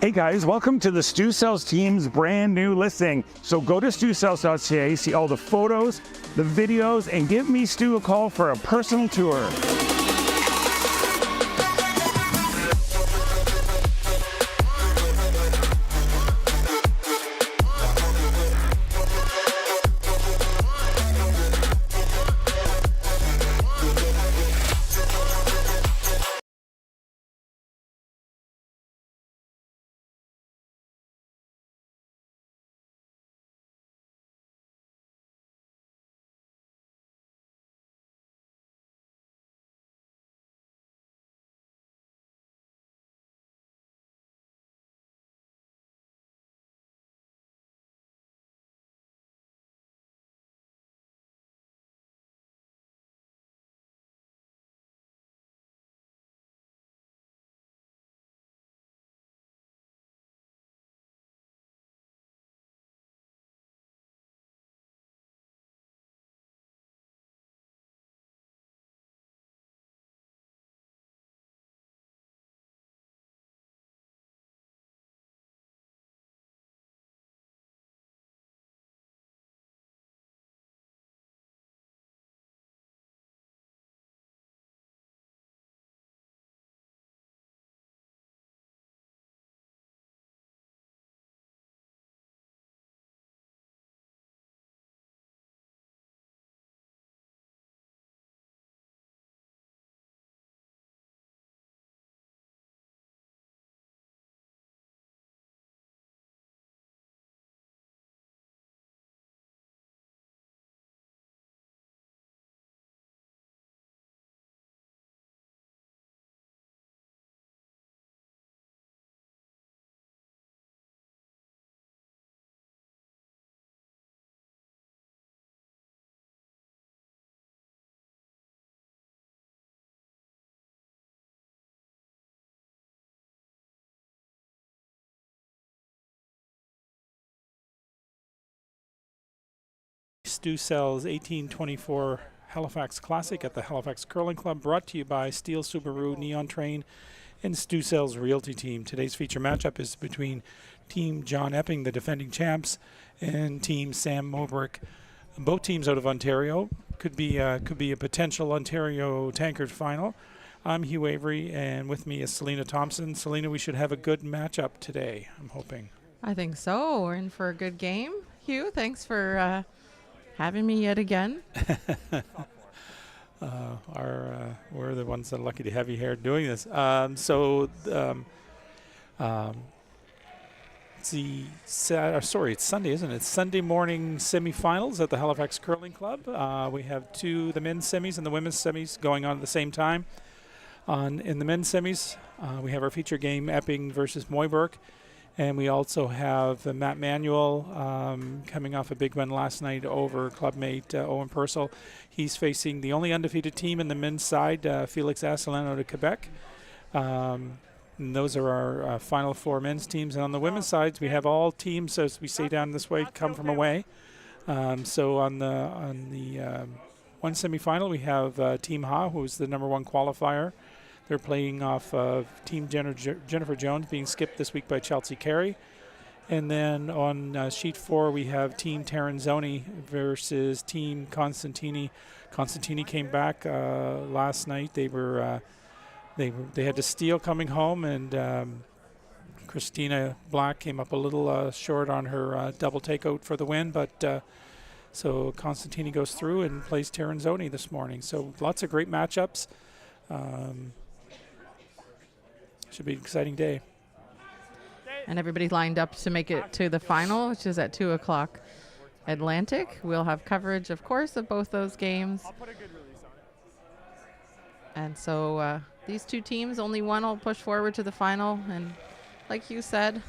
Hey guys, welcome to the Stu Sells team's brand new listing. So go to stusells.ca, see all the photos, the videos, and give me Stu a call for a personal tour. Stu Sells 1824 Halifax Classic at the Halifax Curling Club, brought to you by Steel Subaru, Neon Train, and Stu Sells Realty Team. Today's feature matchup is between Team John Epping, the defending champs, and Team Sam Mooibroek. Both teams out of Ontario. Could be a potential Ontario tankard final. I'm Hugh Avery, and with me is Selena Thompson. Selena, we should have a good matchup today, I'm hoping. I think so. We're in for a good game. Hugh, thanks for having me yet again. We're the ones that are lucky to have you here doing this. It's Sunday, isn't it? It's Sunday morning semifinals at the Halifax Curling Club. We have the men's semis and the women's semis going on at the same time. In the men's semis, we have our feature game, Epping versus Mooibroek. And we also have Matt Manuel coming off a big win last night over clubmate Owen Purcell. He's facing the only undefeated team in the men's side, Felix Asselin out of Quebec. And those are our final four men's teams. And on the women's side, we have all teams, as we say down this way, come from away. So on the one semifinal, we have Team Ha, who's the number one qualifier. They're playing off of Team Jennifer Jones, being skipped this week by Chelsea Carey. And then on sheet 4, we have Team Taranzoni versus Team Constantini. Constantini came back last night. They had to steal coming home, and Christina Black came up a little short on her double takeout for the win. But so Constantini goes through and plays Taranzoni this morning. So lots of great matchups. Should be an exciting day. And everybody's lined up to make it to the final, which is at 2 o'clock Atlantic. We'll have coverage, of course, of both those games. I'll put a good release on it. And so these two teams, only one will push forward to the final. And like you said,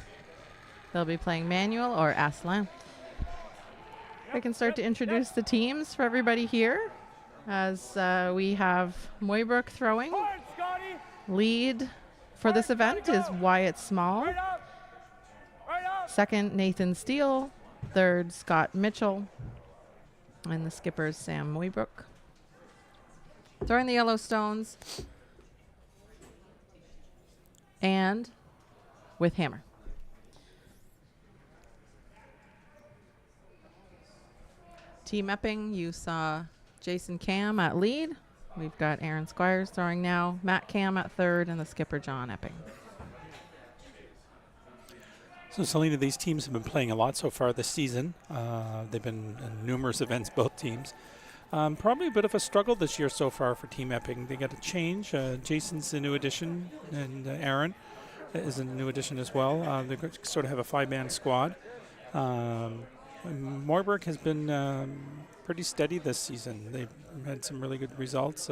they'll be playing Manuel or Asselin. I can start to introduce the teams for everybody here, as we have Mooibroek throwing. Lead for this event is Wyatt Small. Second, Nathan Steele. Third, Scott Mitchell. And the skipper is Sam Mooibroek. Throwing the Yellowstones. And with hammer. Team Epping, you saw Jason Cam at lead. We've got Aaron Squires throwing now, Matt Cam at third, and the skipper John Epping. So, Selena, these teams have been playing a lot so far this season. They've been in numerous events, both teams. Probably a bit of a struggle this year so far for Team Epping. They got a change. Jason's a new addition, and Aaron is a new addition as well. They sort of have a 5-man squad. Mor Brook has been pretty steady this season. They've had some really good results,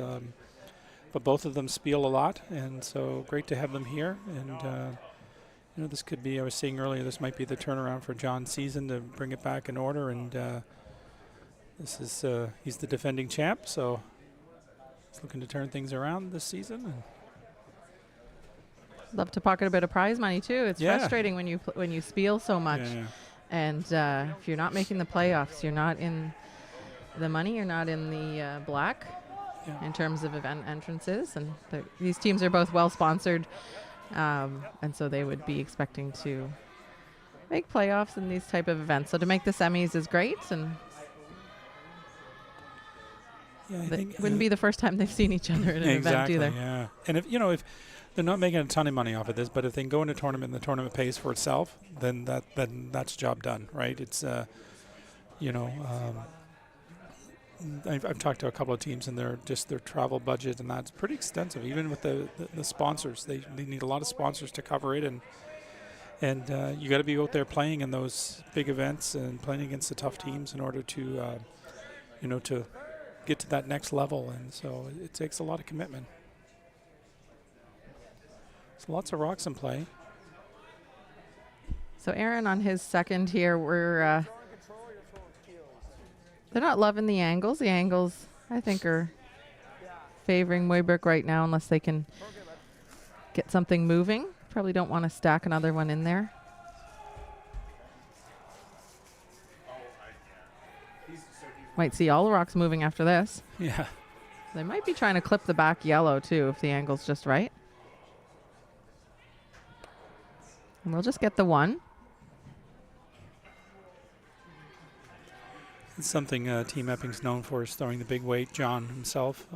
but both of them spiel a lot, and so great to have them here. And this could be, I was saying earlier, this might be the turnaround for John's season to bring it back in order. And this is he's the defending champ, so he's looking to turn things around this season. And love to pocket a bit of prize money too. It's frustrating when you spiel so much, and if you're not making the playoffs, you're not in the money, you're not in the black in terms of event entrances. And these teams are both well sponsored. And so they would be expecting to make playoffs in these type of events. So to make the semis is great, and it wouldn't be the first time they've seen each other in an event either. Yeah, and if they're not making a ton of money off of this, but if they can go into a tournament and the tournament pays for itself, then that's job done, right? It's I've talked to a couple of teams, and their travel budget, and that's pretty extensive. Even with the sponsors, they need a lot of sponsors to cover it, and you got to be out there playing in those big events and playing against the tough teams in order to to get to that next level. And so it takes a lot of commitment. So lots of rocks in play. So Aaron on his second here, they're not loving the angles. The angles, I think, are favoring Mooibrook right now unless they can get something moving. Probably don't want to stack another one in there. Might see all the rocks moving after this. Yeah. They might be trying to clip the back yellow, too, if the angle's just right. And we'll just get the one. It's something Team Epping's known for, is throwing the big weight. John himself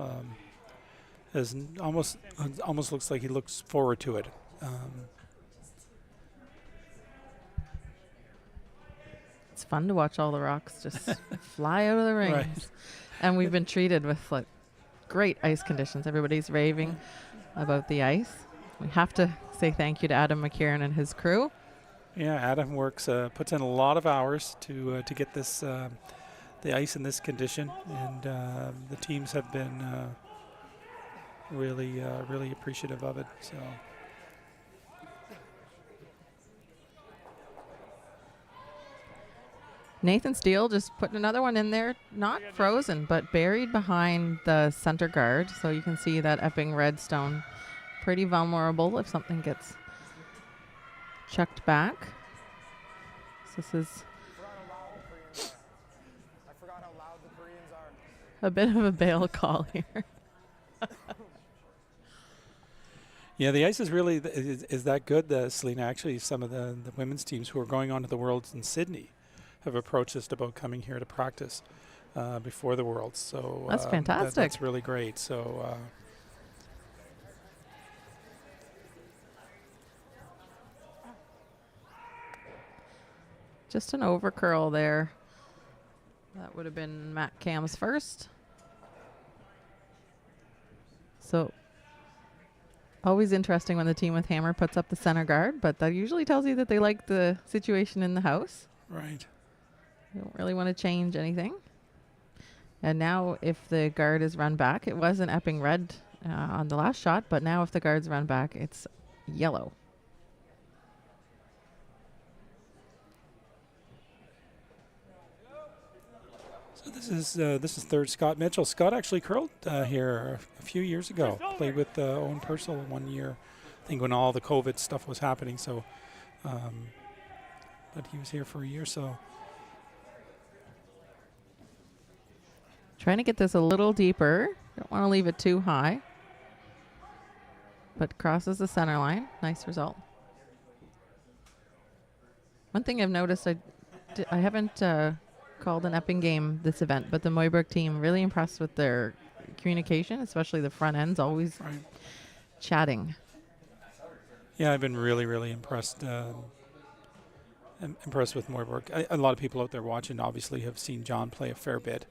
has almost looks like he looks forward to it. It's fun to watch all the rocks just fly out of the rings. Right. And we've been treated with great ice conditions. Everybody's raving about the ice. We have to say thank you to Adam McKieran and his crew. Yeah, Adam puts in a lot of hours to get this the ice in this condition, and the teams have been really appreciative of it. So. Nathan Steele just putting another one in there, not frozen, but buried behind the center guard. So you can see that Epping redstone pretty vulnerable if something gets chucked back. So this is a bit of a bail call here. Yeah, the ice is really is that good, Selena. Actually, some of the women's teams who are going on to the Worlds in Sydney have approached us about coming here to practice before the Worlds. So that's fantastic. That's really great. So just an overcurl there. That would have been Matt Cam's first. So always interesting when the team with hammer puts up the center guard, but that usually tells you that they like the situation in the house. Right. They don't really want to change anything. And now if the guard is run back, it was an Epping red on the last shot, but now if the guard's run back, it's yellow. So this is third Scott Mitchell. Scott actually curled here a few years ago. Played with Owen Purcell 1 year, I think, when all the COVID stuff was happening. So, but he was here for a year. So, trying to get this a little deeper. Don't want to leave it too high, but crosses the center line. Nice result. One thing I've noticed, I haven't called an Epping game this event, but the Mooibrook team really impressed with their communication, especially the front ends, always chatting. Yeah, I've been really, really impressed. Impressed with Mooibrook. A lot of people out there watching obviously have seen John play a fair bit.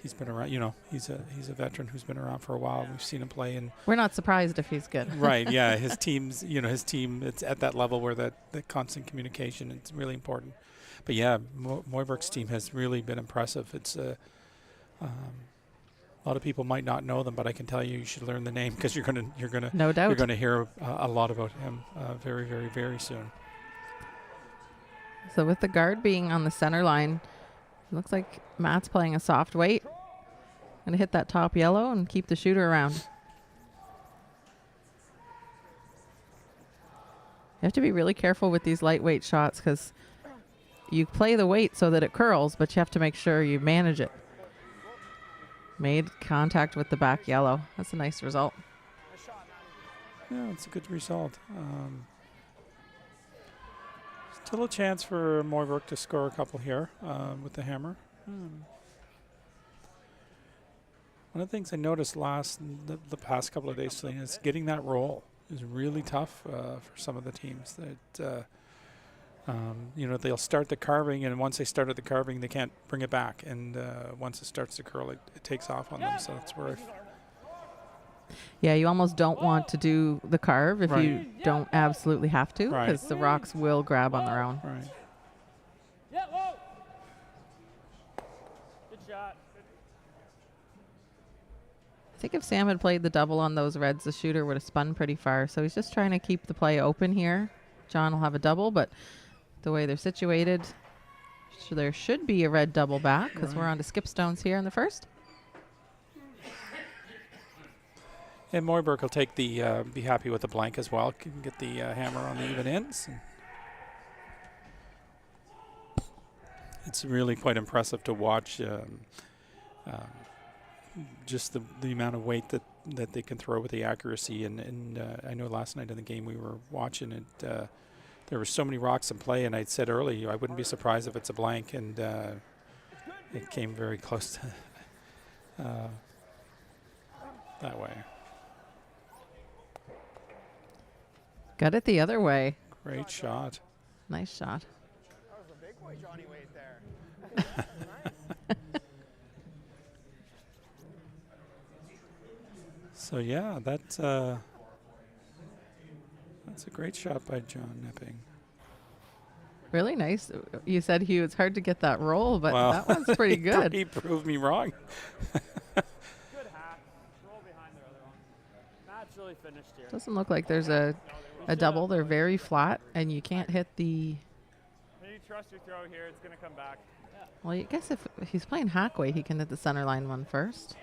He's been around, you know, he's a veteran who's been around for a while. We've seen him play, and we're not surprised if he's good. right, yeah, his team's, you know, his team, it's at that level where that constant communication, it's really important. But yeah, Mooibrook's team has really been impressive. It's a lot of people might not know them, but I can tell you should learn the name because you're gonna no doubt you're gonna hear a lot about him very, very, very soon. So with the guard being on the center line, it looks like Matt's playing a soft weight. Gonna hit that top yellow and keep the shooter around. You have to be really careful with these lightweight shots because you play the weight so that it curls, but you have to make sure you manage it. Made contact with the back yellow. That's a nice result. Yeah, it's a good result. Still a chance for Mooibrook to score a couple here with the hammer. One of the things I noticed the past couple of days is getting that roll is really tough for some of the teams. That you know, they'll start the carving, and once they started the carving, they can't bring it back. And once it starts to curl, it takes off on them. So that's where yeah, you almost don't want to do the carve if you don't absolutely have to, because the rocks will grab on their own. Right. Yeah, whoa. Good shot. I think if Sam had played the double on those reds, the shooter would have spun pretty far. So he's just trying to keep the play open here. John will have a double, but the way they're situated, there should be a red double back because we're on to skip stones here in the first. And Mooibrook will take the be happy with the blank as well. Can get the hammer on the even ends. And it's really quite impressive to watch just the amount of weight that they can throw with the accuracy. And I know last night in the game we were watching it, there were so many rocks in play, and I said earlier I wouldn't be surprised if it's a blank, and it came very close to that way. Got it the other way. Great shot. Nice shot. That was a big boy Johnny Wade there. So yeah, that's a great shot by John Epping. Really nice. You said it's hard to get that roll, but Well, that one's pretty good. He proved me wrong. Good hack. Roll behind their other one. Matt's really finished here. Doesn't look like there's a double. They're very flat, and you can't hit the... When you trust your throw here, it's going to come back. Well, I guess if he's playing hackway, he can hit the center line one first.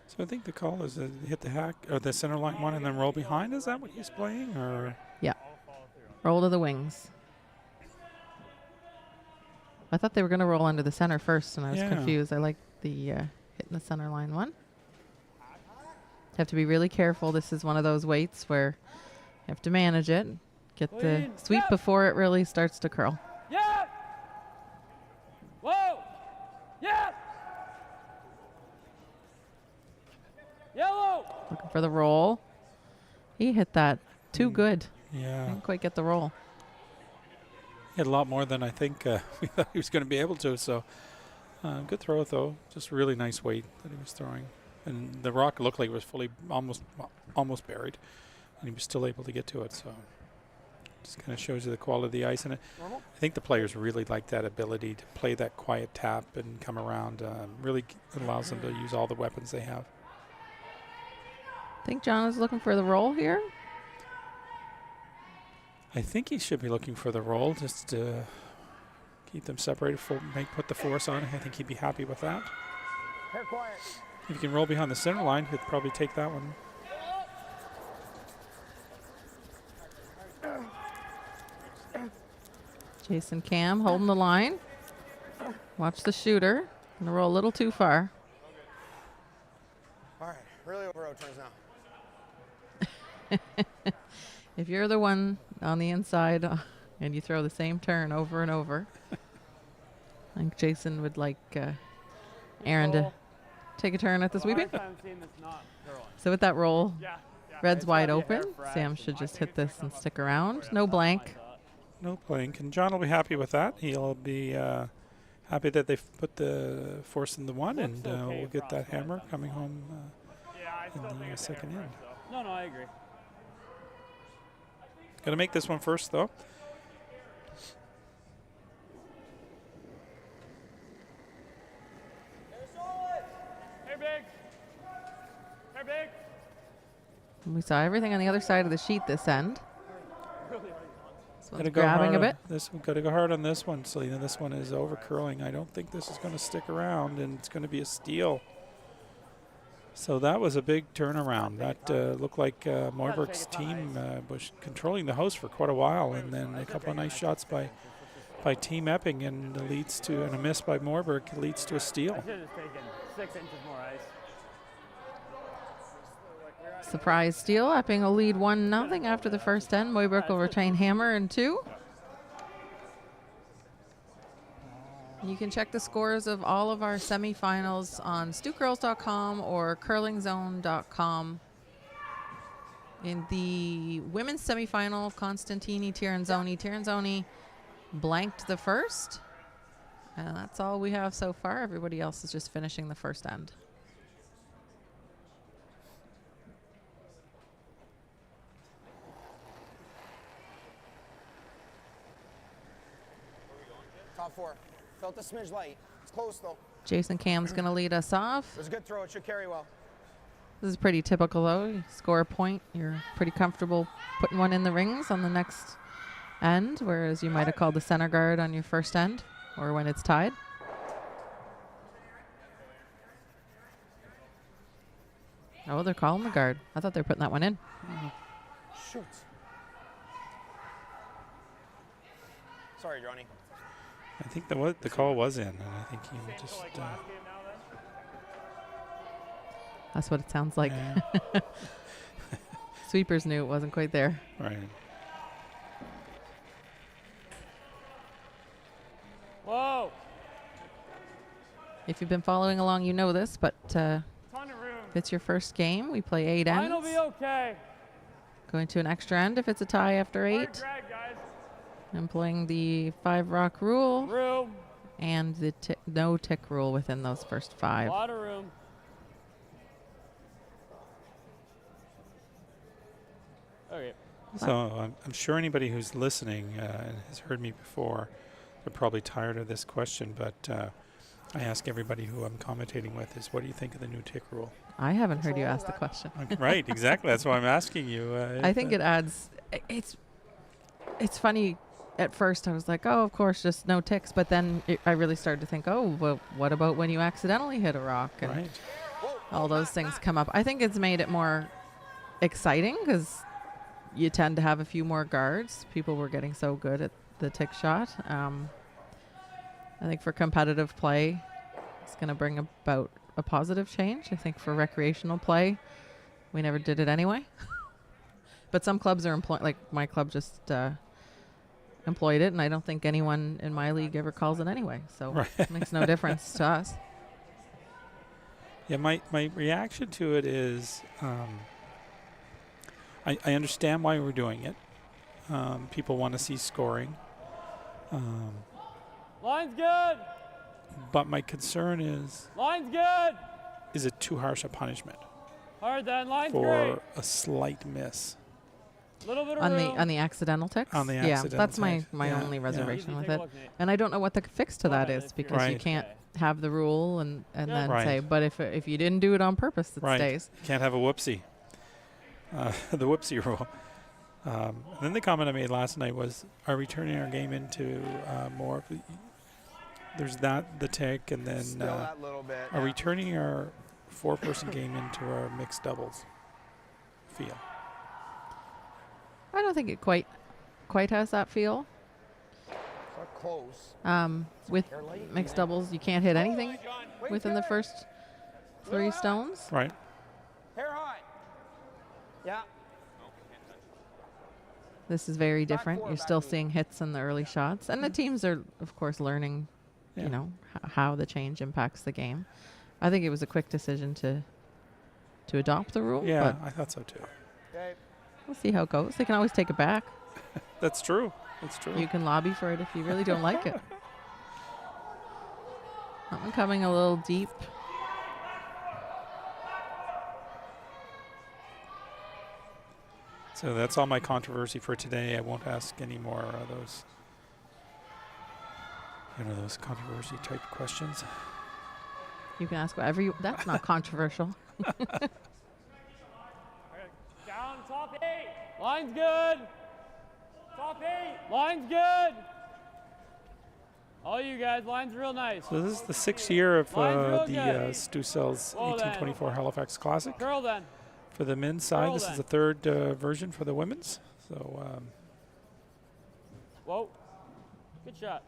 So I think the call is to hit the hack or the center line one and then roll behind. Is that what he's playing? Or Yeah. Roll to the wings. I thought they were going to roll under the center first, and I was confused. I like the hitting the center line one. You have to be really careful. This is one of those weights where you have to manage it. Get the sweep before it really starts to curl. Yeah! Whoa! Yeah! Yellow! Looking for the roll. He hit that too good. yeah, Didn't quite get the roll. he had a lot more than I think we thought he was going to be able to. So good throw though. Just really nice weight that he was throwing, and the rock looked like it was fully almost buried, and he was still able to get to it. So just kind of shows you the quality of the ice, and I think the players really like that ability to play that quiet tap and come around. Really allows them to use all the weapons they have. I think John is looking for the roll here. I think he should be looking for the roll just to keep them separated, put the force on it. I think he'd be happy with that. Hair quiet. If you can roll behind the center line, he'd probably take that one. Jason Cam holding the line. Watch the shooter. Gonna roll a little too far. All right, really over turns now. If you're the one on the inside and you throw the same turn over and over. I think Jason would like Aaron to take a turn at the sweeping. So with that roll, red's wide open. Sam should just hit this and stick around. No blank. No blank. And John will be happy with that. He'll be happy that they've put the force in the one, and we'll get that hammer coming home in the second end. No, I agree. Got to make this one first, though. Hey, big. Hey, big. And we saw everything on the other side of the sheet this end. This one's Gotta go grabbing hard a bit. This one, got to go hard on this one, Selena. This one is over curling. I don't think this is going to stick around, and it's going to be a steal. So that was a big turnaround. That looked like Mooibrook's team was controlling the house for quite a while, and then a couple of nice shots by Team Epping, and leads to, and a miss by Morbrook leads to a steal. I should have taken 6 inches more ice. Surprise steal. Epping will lead 1-0 after the first end. Mooibrook will retain hammer and 2. You can check the scores of all of our semifinals on stewcurls.com or curlingzone.com. In the women's semifinal, Constantini Tiranzoni blanked the first. And that's all we have so far. Everybody else is just finishing the first end. Top 4. Felt a smidge light. It's close though. Jason Cam's going to lead us off. It was a good throw. It should carry well. This is pretty typical, though. You score a point, you're pretty comfortable putting one in the rings on the next end, whereas you might have called the center guard on your first end or when it's tied. Oh, they're calling the guard. I thought they were putting that one in. Shoot. Sorry, Johnny. I think the call was in, and I think he just. That's what it sounds like. Yeah. Sweepers knew it wasn't quite there. Right. Whoa. If you've been following along, you know this, but if it's your first game, we play 8 ends. Mine will be okay. Going to an extra end if it's a tie after 8. Drag, guys. Employing the 5 rock rule Room. and the no tick rule within those first 5. A lot of room. Okay. So I'm sure anybody who's listening and has heard me before, they're probably tired of this question, but I ask everybody who I'm commentating with is, what do you think of the new tick rule? I haven't heard you ask the question. Right, exactly. That's why I'm asking you. I think it adds. It's funny. At first, I was like, "Oh, of course, just no ticks." But then I really started to think, "Oh, well, what about when you accidentally hit a rock?" And right. all those things come up. I think it's made it more exciting because you tend to have a few more guards. People were getting so good at the tick shot. I think for competitive play, it's going to bring about a positive change. I think for recreational play, we never did it anyway. But some clubs are employing, like my club just employed it, and I don't think anyone in my league ever calls it anyway. So it makes no difference to us. Yeah, my reaction to it is I understand why we're doing it. People want to see scoring. Line's good. But my concern is, Line's good. is it too harsh a punishment Hard then. Line's for great. a slight miss? Little bit of On room. the accidental ticks? On the yeah, accidental that's my ticks, my yeah. only Yeah. reservation Easy, with take a it. look, Nate. And I don't know what the fix to that ahead is if you're because you Right. can't okay. have the rule and then Right. say, but if you didn't do it on purpose, it Right. stays. Can't have a whoopsie. The whoopsie rule. Then the comment I made last night was, are we turning our game into more of there's the tick, and then Still that little bit. are we turning our 4-person game into our mixed doubles feel? I don't think it quite has that feel. So close. With mixed doubles, you can't hit anything within the first 3 stones. Right. Hair high. Yeah. This is very different. four, You're back still eight. seeing hits in the early shots. And the teams are, of course, learning you know, how the change impacts the game. I think it was a quick decision to adopt the rule. Yeah, but I thought so too. Okay. we'll see how it goes. They can always take it back. That's true. That's true. You can lobby for it if you really don't like it. That one coming a little deep. So that's all my controversy for today. I won't ask any more of those, those controversy type questions. You can ask whatever you. That's not controversial. Down, top 8. Line's good. Top 8. Line's good. All you guys, line's real nice. So this is the 6th year of Line's real the good. Stu Cells Well then. 1824 Halifax Classic. Curl then. For the men's side, Roll this then. is the 3rd version for the women's. So Whoa. Good shot.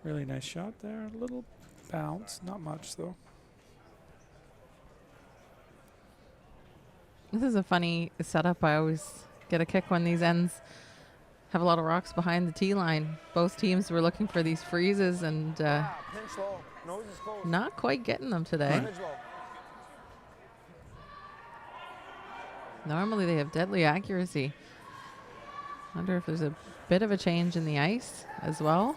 really nice shot there. A little bounce, not much though. This is a funny setup. I always get a kick when these ends have a lot of rocks behind the tee line. Both teams were looking for these freezes and Pinch low. Nose is closed. not quite getting them today. Pinch low. Normally they have deadly accuracy. Wonder if there's a bit of a change in the ice as well.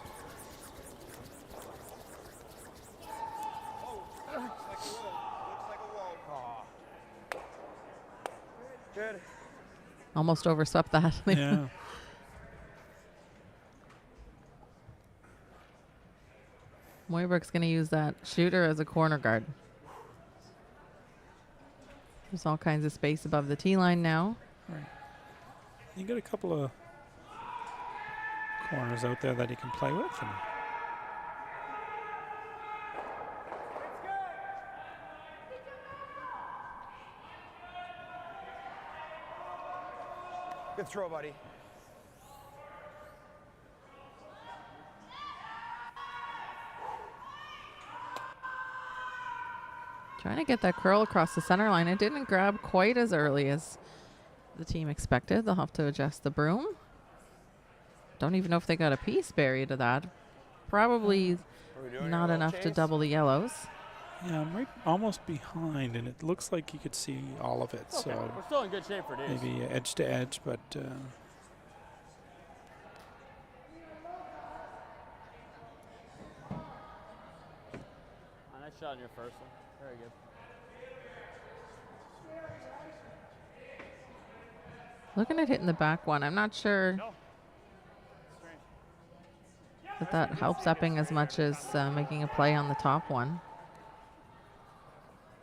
Good. Almost overswept that. Yeah. Mooibrook's going to use that shooter as a corner guard. There's all kinds of space above the tee line now. Right. You got a couple of corners out there that he can play with. And Good throw, buddy. Trying to get that curl across the center line. It didn't grab quite as early as the team expected. They'll have to adjust the broom. Don't even know if they got a piece buried of that. Probably What are we doing? not Here, enough to Chase? double the yellows. yeah, I'm right almost behind, and it looks like you could see all of it. Okay. So We're still in good shape for these. maybe edge to edge, but Nice shot on your first one. Very good. Looking at hitting the back one, I'm not sure No. Strange. that helps Epping as much as making a play on the top one.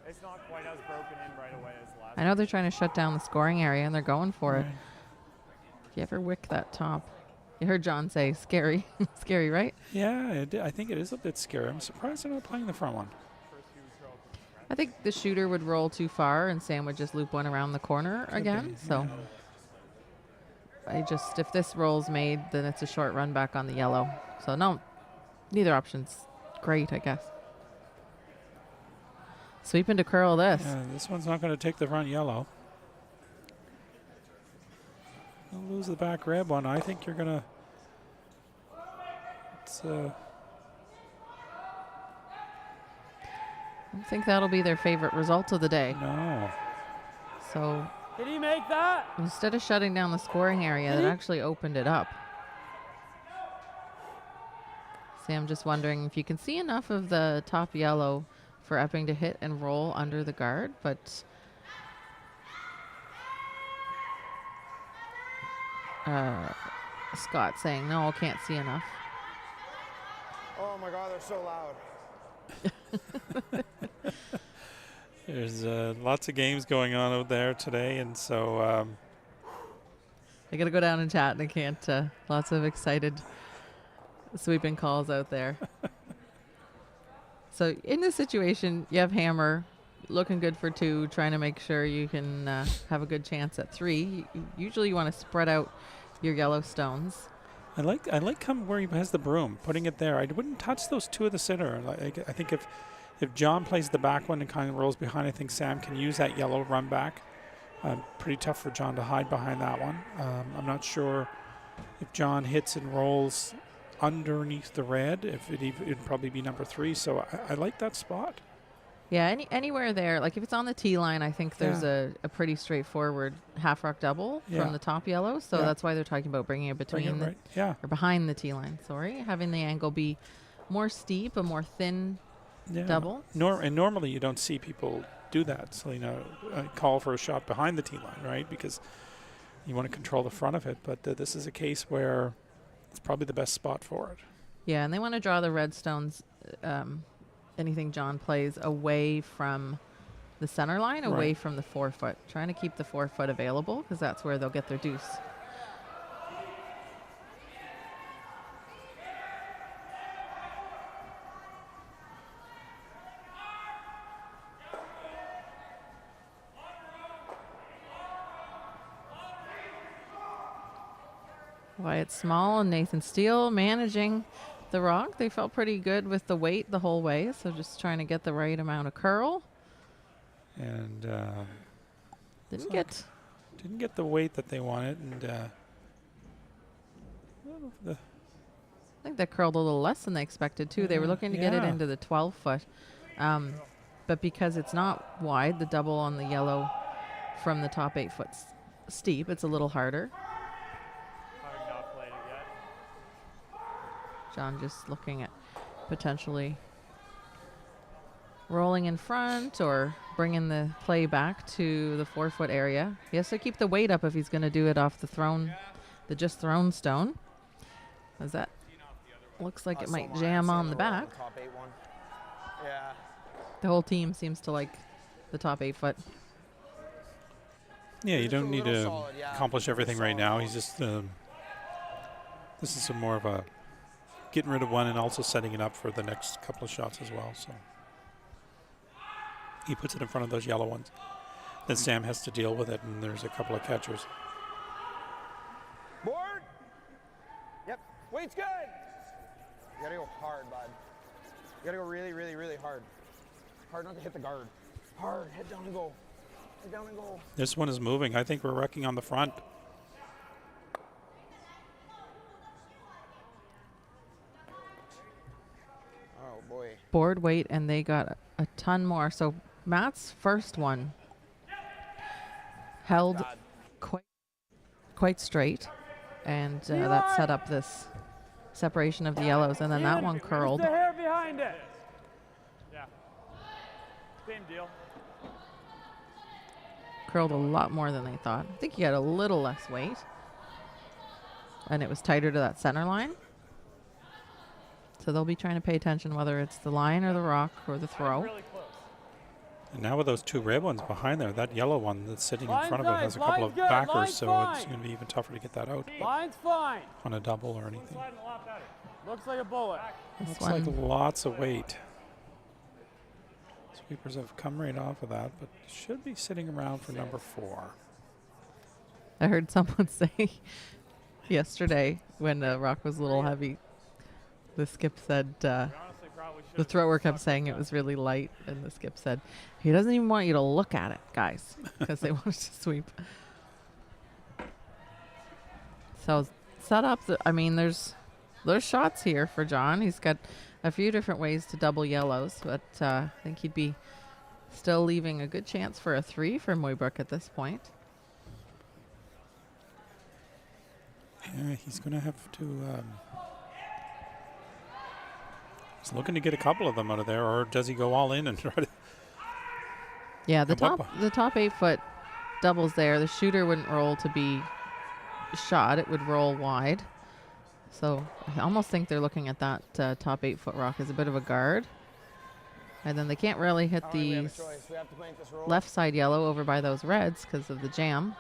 It's not quite as broken in right away as last. I know they're trying to shut down the scoring area and they're going for it. right. If you ever wick that top, you heard John say scary, scary, right? Yeah, I think it is a bit scary. I'm surprised they're not playing the front one. I think the shooter would roll too far and Sam would just loop one around the corner again. be, So if this roll's made, then it's a short run back on the yellow. So no, neither option's great, I guess. Sweeping to curl this. Yeah, this one's not going to take the front yellow. You'll lose the back red one. I think you're going to. I don't think that'll be their favorite result of the day. No. So Did he make that? instead of shutting down the scoring area, that actually opened it up. See, I'm just wondering if you can see enough of the top yellow for Epping to hit and roll under the guard, but Scott saying, no, can't see enough. Oh my God, they're so loud. There's lots of games going on out there today, and so I got to go down and chat, and I can't. Lots of excited sweeping calls out there. So in this situation, you have Hammer looking good for 2, trying to make sure you can have a good chance at 3. Usually you want to spread out your yellow stones. I like where he has the broom, putting it there. I wouldn't touch those 2 at the center. I think if John plays the back one and kind of rolls behind, I think Sam can use that yellow run back. Pretty tough for John to hide behind that one. I'm not sure if John hits and rolls underneath the red. If it'd probably be number 3. So I like that spot. Yeah, anywhere there. Like if it's on the tee line, I think there's Yeah. a pretty straightforward half rock double Yeah. from the top yellow. So Yeah. that's why they're talking about bringing it Bring it between right. Yeah. or behind the tee line. Sorry, having the angle be more steep, a more thin Yeah. double. And normally you don't see people do that. So, call for a shot behind the tee line, right? Because you want to control the front of it. But this is a case where it's probably the best spot for it. Yeah, and they want to draw the red stones. Anything John plays away from the center line, away Right. from the 4 foot. Trying to keep the 4 foot available because that's where they'll get their deuce. Wyatt Small and Nathan Steele managing the rock. They felt pretty good with the weight the whole way, so just trying to get the right amount of curl. And Didn't So- get didn't get the weight that they wanted. And I think that curled a little less than they expected too. They were Yeah, looking to get it yeah. into the 12 foot. But because it's not wide, the double on the yellow from the top 8 foot steep, it's a little harder. I've not played it yet. John just looking at potentially rolling in front or bringing the play back to the 4 foot area. He has to keep the weight up if he's going to do it off the thrown, the just thrown stone. As that looks like it might jam on the back. Top 8 one. Yeah. The whole team seems to like the top 8 foot. yeah, you Just a don't need little to solid, yeah. accomplish everything right Solid now. ball. He's just this is more of a getting rid of one and also setting it up for the next couple of shots as well. So he puts it in front of those yellow ones. Then Sam has to deal with it, and there's a couple of catchers. Board. Yep. Weight's good. You gotta go hard, bud. You gotta go really, really, really hard. Hard not to hit the guard. Hard. Head down and go. Head down and go. This one is moving. I think we're wrecking on the front. Oh boy. Board weight, and they got a ton more. So Matt's first one held God. quite straight, and that set up this separation of the yellows, and then that one curled. Where's the hair behind it? Yeah. Same deal. Curled a lot more than they thought. I think he had a little less weight, and it was tighter to that center line. So they'll be trying to pay attention whether it's the line or the rock or the throw. Really close. And now with those two red ones behind there, that yellow one that's sitting in Line's front of it nice, has a couple line's of good, backers, line's so it's fine. going to be even tougher to get that out Line's fine. on a double or anything. Sliding a lot better. Looks like a bullet. This Looks one, like lots of weight. Sweepers have come right off of that, but should be sitting around for number 4. I heard someone say yesterday when the rock was a little heavy, the skip said, Honestly, probably should. the thrower kept saying it was really light, and the skip said, he doesn't even want you to look at it, guys, because they wanted to sweep. So set up, I mean, there's shots here for John. He's got a few different ways to double yellows, but I think he'd be still leaving a good chance for a 3 for Mooibrook at this point. Yeah, he's going to have to. He's looking to get a couple of them out of there, or does he go all in and try to? Yeah, the And what top 8 foot doubles there. The shooter wouldn't roll to be shot; it would roll wide. So I almost think they're looking at that top 8 foot rock as a bit of a guard. And then they can't really hit I don't think we have the a choice. We have to make this roll. left side yellow over by those reds because of the jam.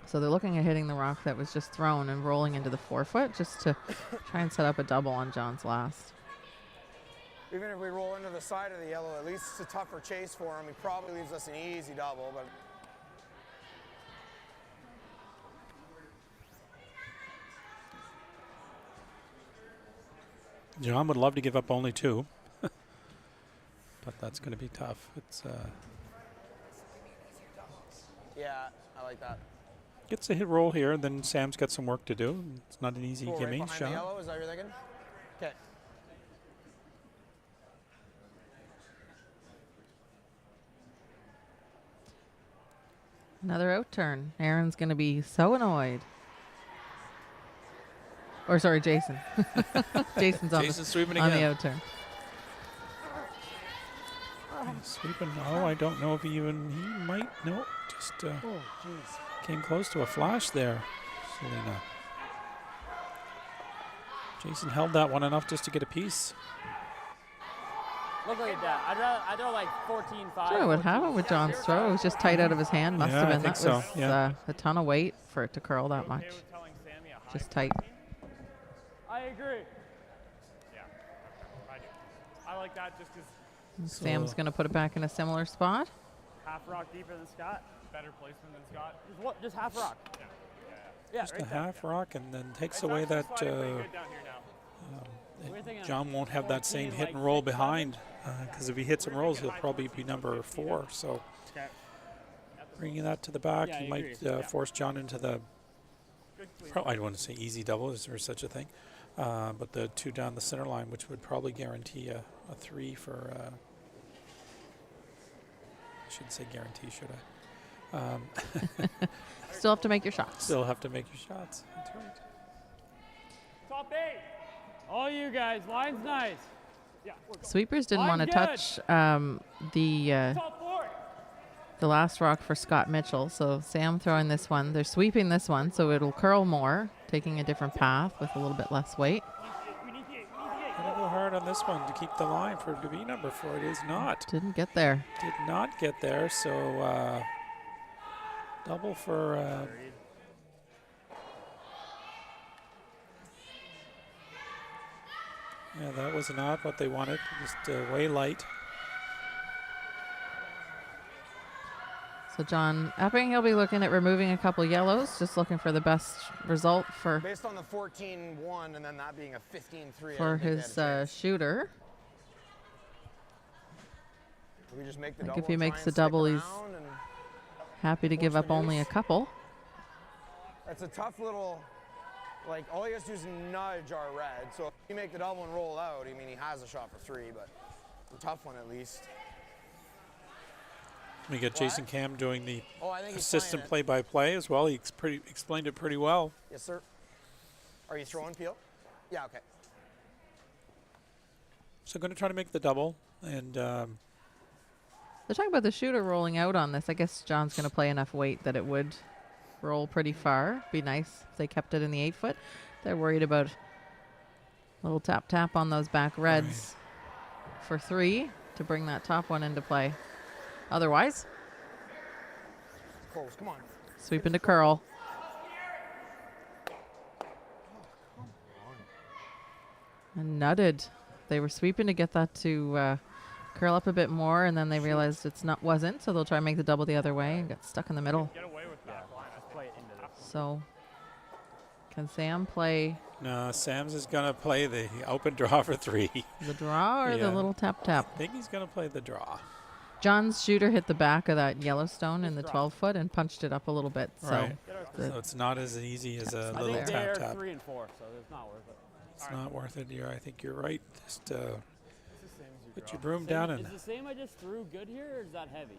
So they're looking at hitting the rock that was just thrown and rolling into the 4 foot just to try and set up a double on John's last. Even if we roll into the side of the yellow, at least it's a tougher chase for him. He probably leaves us an easy double, but John would love to give up only 2, but that's going to be tough. It's yeah, I like that. Gets a hit roll here, and then Sam's got some work to do. It's not an easy Pull right gimme behind the shot. yellow, is that what you're thinking? Okay. Another out turn. Aaron's going to be so annoyed. Or sorry, Jason. Jason's on, Jason's sweeping on the again. out turn. He's sweeping. Oh, I don't know if he might. No, just came close to a flash there, Selena. Jason held that one enough just to get a piece. Look at that. I'd throw like 14-5. Sure, what happened with John's throw? It was just tight out of his hand. Must Yeah, have I been. think That so, was yeah. a ton of weight for it to curl that much. Just tight. I agree. Yeah, I do. I like that just because And Sam's going to put it back in a similar spot. half rock deeper than Scott. Better placement than Scott. Just half rock. Yeah, Just right a there. half rock, and then takes away that John won't have that same hit and roll behind, because if he hits and rolls, he'll probably be number 4. So bringing that to the back, Yeah, he I might agree. force John into the, I don't want to say easy double, is there such a thing? But the 2 down the center line, which would probably guarantee a 3 for, I shouldn't say guarantee, should I? Still have to make your shots. Still have to make your shots. That's right. Top 8. All you guys. Line's nice. Yeah. Sweepers didn't want to Line's touch Top 4. the last rock for Scott Mitchell. So Sam throwing this one. They're sweeping this one, so it'll curl more, taking a different path with a little bit less weight. Gotta go hard on this one to keep the line for him to be number 4. It is not. Didn't get there. Did not get there, so double for yeah, that was not what they wanted. Just way light. So John Epping, he'll be looking at removing a couple yellows, just looking for the best result for Based on the 14-1 and then that being a 15-3. for his shooter. We just make the Like double if he and makes try the and stick double, he's around, and happy to give force up the only a deuce. couple. That's a tough little, like, all he has to do is nudge our red. So if you make the double and roll out, I mean, he has a shot for 3, but a tough one at least. We got Jason Cam doing the Oh, I think he's assistant playing it. play-by-play as well. He explained it pretty well. Yes, sir. Are you throwing, Peel? Yeah, okay. So going to try to make the double, and They're talking about the shooter rolling out on this. I guess John's going to play enough weight that it would roll pretty far. Be nice if they kept it in the 8-foot. They're worried about a little tap on those back reds for 3 to bring that top one into play. Otherwise, Close, come on. sweep into curl. And nutted. They were sweeping to get that to curl up a bit more, and then they realized wasn't, so they'll try and make the double the other way and got stuck in the middle. Get away with that line. Let's play it into this. So can Sam play no, Sam's is going to play the open draw for 3. the draw or the Yeah. little tap? I think he's going to play the draw. John's shooter hit the back of that Yellowstone in the 12-foot and punched it up a little bit. So Right. the- So it's not as easy as a Tap's not little there. tap They're tap. 3 and 4, so it's not worth it. It's not worth it. I think you're right. Just It's the same as put your broom down and Is the same I just threw good here, or is that heavy?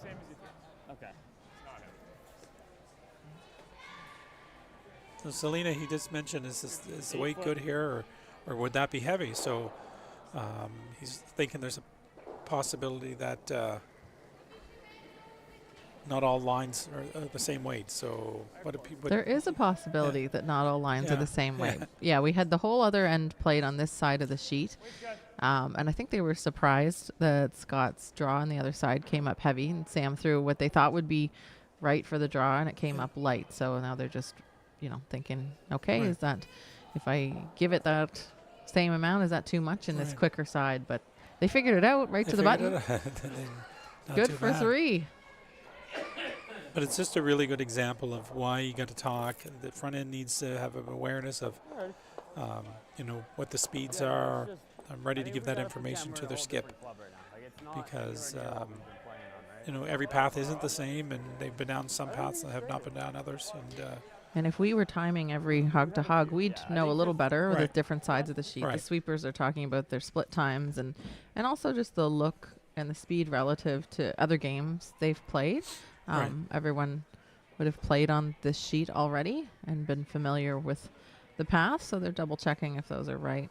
Same as you threw. Okay. so Selena, he just mentioned, is the weight good here, or would that be heavy? So he's thinking there's a possibility that not all lines are the same weight. So there is a possibility that not all lines are Yeah. the same weight. Yeah, we had the whole other end played on this side of the sheet. And I think they were surprised that Scott's draw on the other side came up heavy, and Sam threw what they thought would be right for the draw, and it came up light. So now they're just, thinking, okay, Right. is that, if I give it that same amount, is that too much in this Right. quicker side? But they figured it out right They to the figured button. it out. Not Good too for bad. 3. But it's just a really good example of why you got to talk. The front end needs to have an awareness of, what the speeds are. I'm ready to give that information to their skip because, every path isn't the same, and they've been down some paths and have not been down others. And if we were timing every hug to hug, we'd know a little better the different sides of the sheet. Right. The sweepers are talking about their split times and also just the look and the speed relative to other games they've played. Everyone would have played on this sheet already and been familiar with the path, so they're double checking if those are right.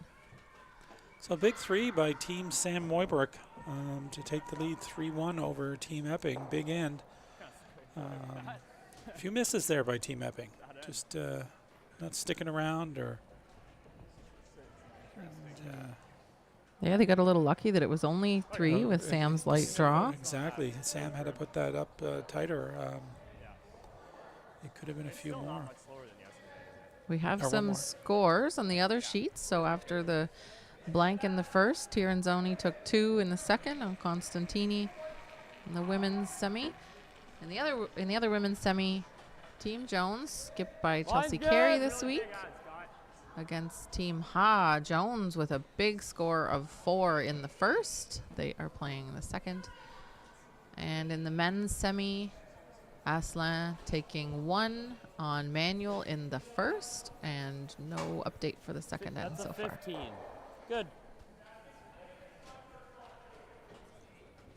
So big 3 by Team Sam Mooibroek to take the lead 3-1 over Team Epping. Big end. A few misses there by Team Epping. Just not sticking around Yeah, they got a little lucky that it was only 3 with Sam's light draw. Exactly. Sam had to put that up tighter. It could have been a few more. We have some scores on the other sheets. So after the blank in the first, Tiranzoni took 2 in the second on Constantini in the women's semi. In the other women's semi, Team Jones, skipped by Chelsea Carey this week, against Team Ha. Jones with a big score of 4 in the first. They are playing in the second. And in the men's semi, Aslan taking 1 on manual in the first, and no update for the second end so far. 15. Good.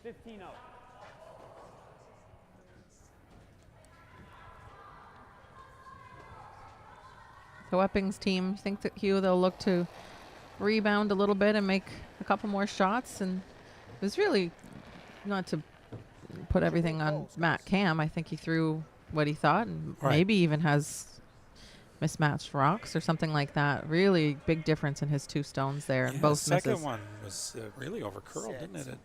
15 out. So Epping's team, think that Hugh, they'll look to rebound a little bit and make a couple more shots. And it was really not to put everything on Matt Cam. I think he threw what he thought and maybe even has mismatched rocks or something like that. Really big difference in his 2 stones there. And both the second misses. one was really overcurled, didn't it?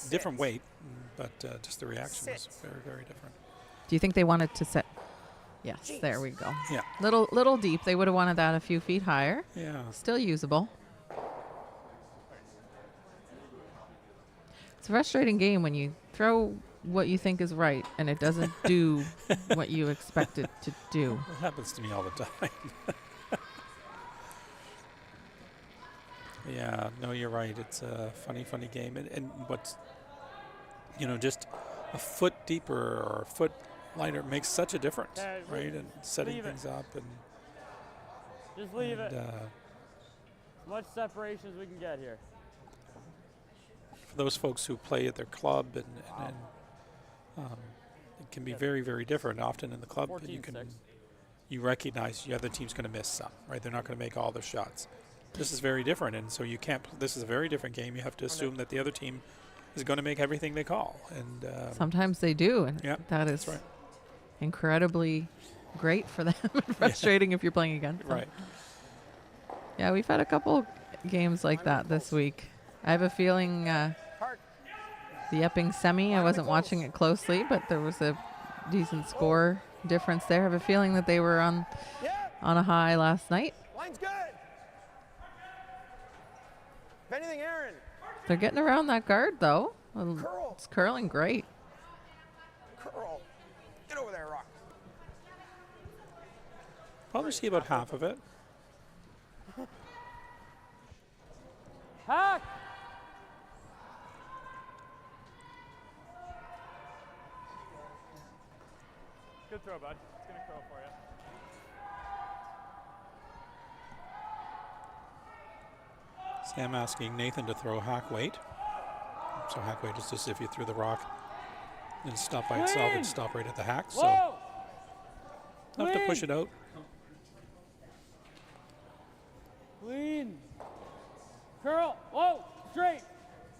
Different weight, but just the reaction was very, very different. Do you think they wanted to set? Yes, there we go. Yeah. Little deep. They would have wanted that a few feet higher. Yeah. Still usable. It's a frustrating game when you throw what you think is right and it doesn't do what you expect it to do. It happens to me all the time. Yeah, no, you're right. It's a funny game. And what's, just a foot deeper or a foot lighter makes such a difference, right? And setting things up and just leave it. As much separation as we can get here. For those folks who play at their club and it can be very, very different. Often in the club, you recognize the other team's going to miss some, right? They're not going to make all their shots. This is very different, and so you can't. This is a very different game. You have to assume that the other team is going to make everything they call, and sometimes they do, and that is incredibly great for them and frustrating if you're playing against them. Right. Yeah, we've had a couple games like that this week. I have a feeling the Epping semi, I wasn't watching it closely, but there was a decent score difference there. I have a feeling that they were on a high last night. Line's good. If anything, Aaron. They're getting around that guard, though. Curl. It's curling great. Curl. Get over there, Rock. Probably see about half of it. Hack! Good throw, bud. It's going to curl for you. Sam asking Nathan to throw hack weight. So hack weight is just if you threw the rock and stop by itself and stop right at the hack. So enough to push it out. Lean. Curl. Whoa. Straight.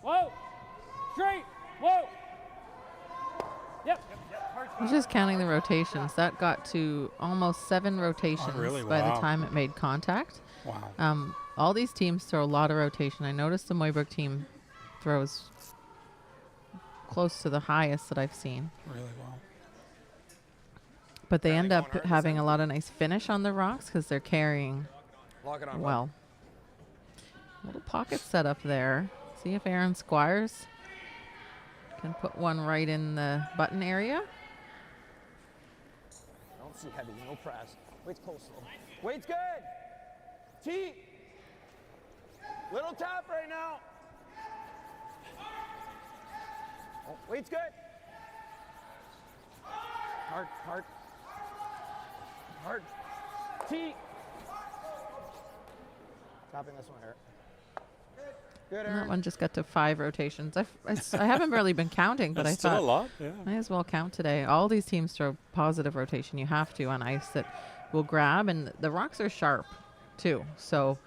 Whoa. Straight. Whoa. Yep. I was just counting the rotations. That got to almost 7 rotations by the time it made contact. Wow. All these teams throw a lot of rotation. I noticed the Mooibroek team throws close to the highest that I've seen. Really well. But they end up having a lot of nice finish on the rocks because they're carrying well. Little pocket set up there. See if Aaron Squires can put one right in the button area. Don't see heavy, no press. Weight's close though. Weight's good. T. Little tap right now. Oh, weight's good. Hard, hard. Hard. T. Topping this one, Eric. Good, And Eric. that one just got to 5 rotations. I haven't really been counting, but That's I still thought a lot. Yeah. might as well count today. All these teams throw positive rotation. You have to on ice that will grab, and the rocks are sharp too. So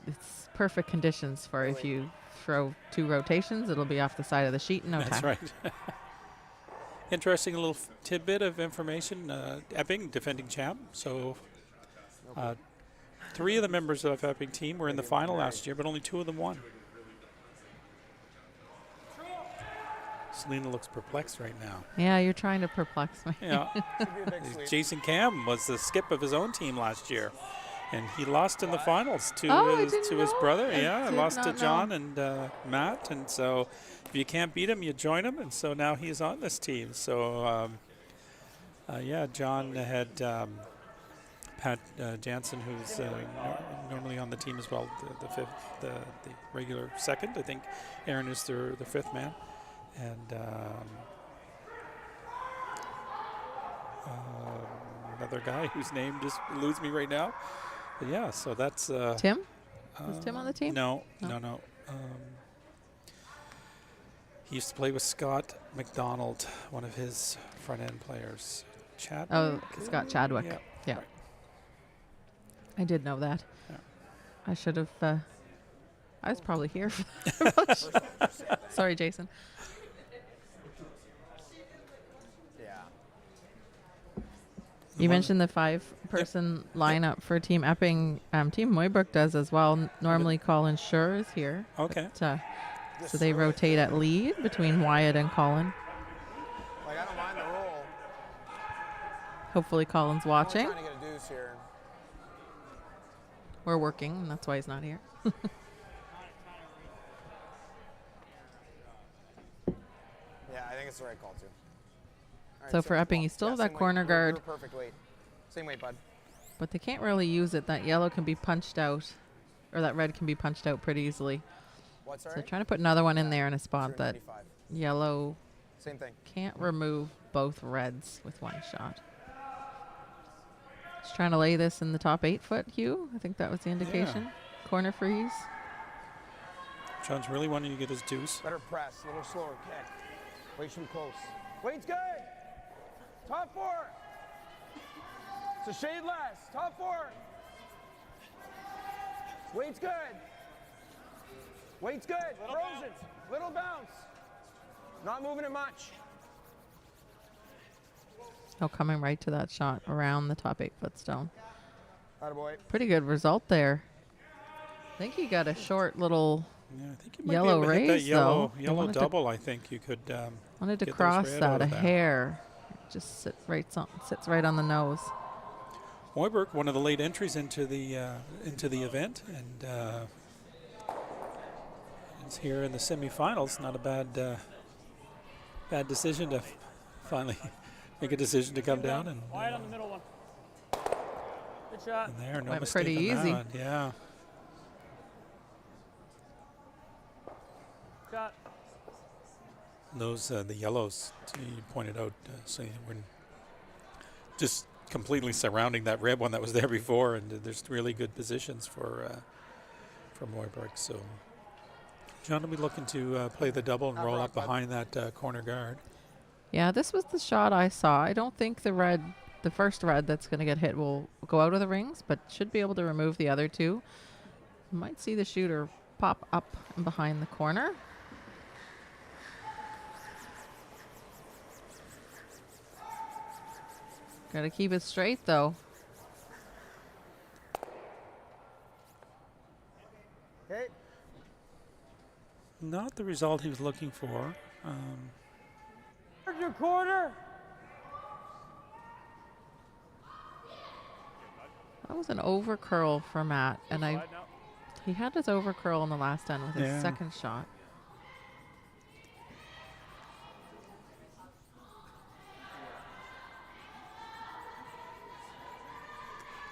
it's perfect conditions for if you throw 2 rotations, it'll be off the side of the sheet in no That's time. right. Interesting little tidbit of information. Epping, defending champ. So 3 of the members of Epping team were in the final last year, but only 2 of them won. Selena looks perplexed right now. Yeah, you're trying to perplex me. Yeah. Should be a big sweep. Jason Cam was the skip of his own team last year, and he lost in the finals to I his didn't brother. know. Yeah, I did lost to not John know. and Matt, and so if you can't beat him, you join him, and so now he's on this team. So yeah, John had Pat Jansen, who's normally on the team as well, the regular second. I think Aaron is the 5th man, and another guy whose name just eludes me right now. But yeah, so that's Tim? Was Tim on the team? No. No. He used to play with Scott McDonald, one of his front end players. Chadwick. Oh, Scott Chadwick. Yeah. Yeah. Right. I did know that. Yeah. I should have. I was probably here. For that. Sorry, Jason. Yeah. You mentioned the 5-person lineup for Team Epping. Team Mooibroek does as well. Normally, Colin Schur is here. Okay. But, so they rotate at lead between Wyatt and Colin. Like, I don't mind the roll. Hopefully, Colin's I'm watching. trying to get a deuce here. We're working, and that's why he's not here. Yeah, I think it's the right call, too. All right, So for same Epping, ball. you still have Yeah, that same weight. corner You're guard. perfect weight. Same weight, bud. But they can't really use it. That yellow can be punched out, or that red can be punched out pretty easily. What's So all they're right? trying to put another one in there in a spot that 295. yellow Same thing. can't remove both reds with one shot. Just trying to lay this in the top 8-foot, Hugh. I think that was the indication. Corner freeze. John's really wanting to get his deuce. Better press, a little slower kick. Weight should be close. Weight's good. Top 4. It's a shade less. Top 4. Weight's good. Weight's good. Frozen. Little bounce. Not moving it much. Oh, coming right to that shot around the top 8-foot stone. Attaboy. Pretty good result there. I think he got a short little Yeah, I think you might Yellow be able to hit that raise, yellow, though. They yellow wanted to- double. I think you could. wanted to get those cross right out that a of there. hair. Just sits right on the nose. Mooibroek, one of the late entries into the event, and it's here in the semifinals. Not a bad decision to finally make a decision to come down and Wide on the middle one. Good shot. and there, no Went mistake pretty on easy. that. Yeah. Shot. Those the yellows you pointed out, so we're just completely surrounding that red one that was there before, and there's really good positions for Mooibroek. So John will be looking to play the double and roll up behind that corner guard. Yeah, this was the shot I saw. I don't think the first red that's going to get hit will go out of the rings, but should be able to remove the other 2. You might see the shooter pop up and behind the corner. Got to keep it straight, though. Okay. Not the result he was looking for. Your quarter. That was an over curl for Matt, and Slide now. he had his over curl in the last end with his Yeah. second shot.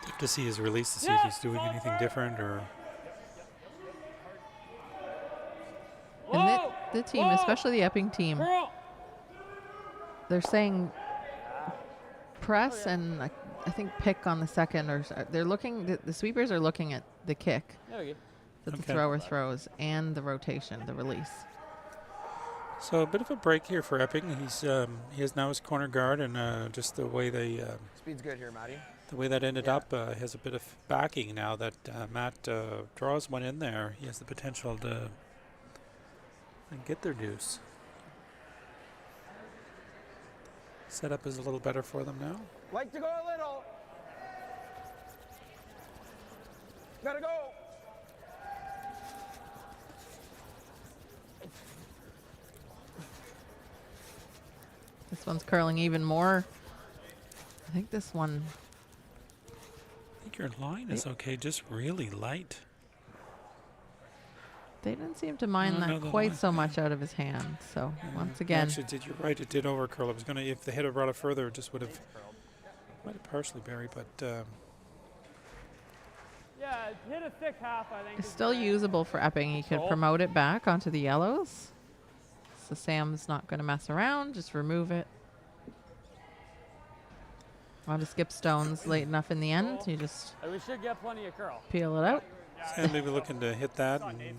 Tough to see his release to see if he's doing anything different or. And Whoa! the team, especially the Epping team, Girl. they're saying press and I think pick on the second, or they're looking. The sweepers are looking at the kick There we go. that the Okay. thrower throws and the rotation, the release. So a bit of a break here for Epping. He has now his corner guard, and just the way they Speed's good here, Matty. the way that ended up has a bit of backing now that Matt draws one in there. He has the potential to get their deuce. Setup is a little better for them now. Like to go a little. Gotta go. This one's curling even more. I think this one, I think your line is okay, just really light. they didn't seem to mind No, that the quite line- so much out of his hand. So once again, Actually, you're right, it did overcurl. It was going to, if the hitter brought it further, it just would have, might have partially buried, but Yeah, hit a thick half, I think. it's is still great. usable for Epping. He could So- promote it back onto the yellows. So Sam's not going to mess around, just remove it. Want to skip stones late enough in the end, you just We should get plenty of curl. peel it out. Sam maybe looking to hit that, and if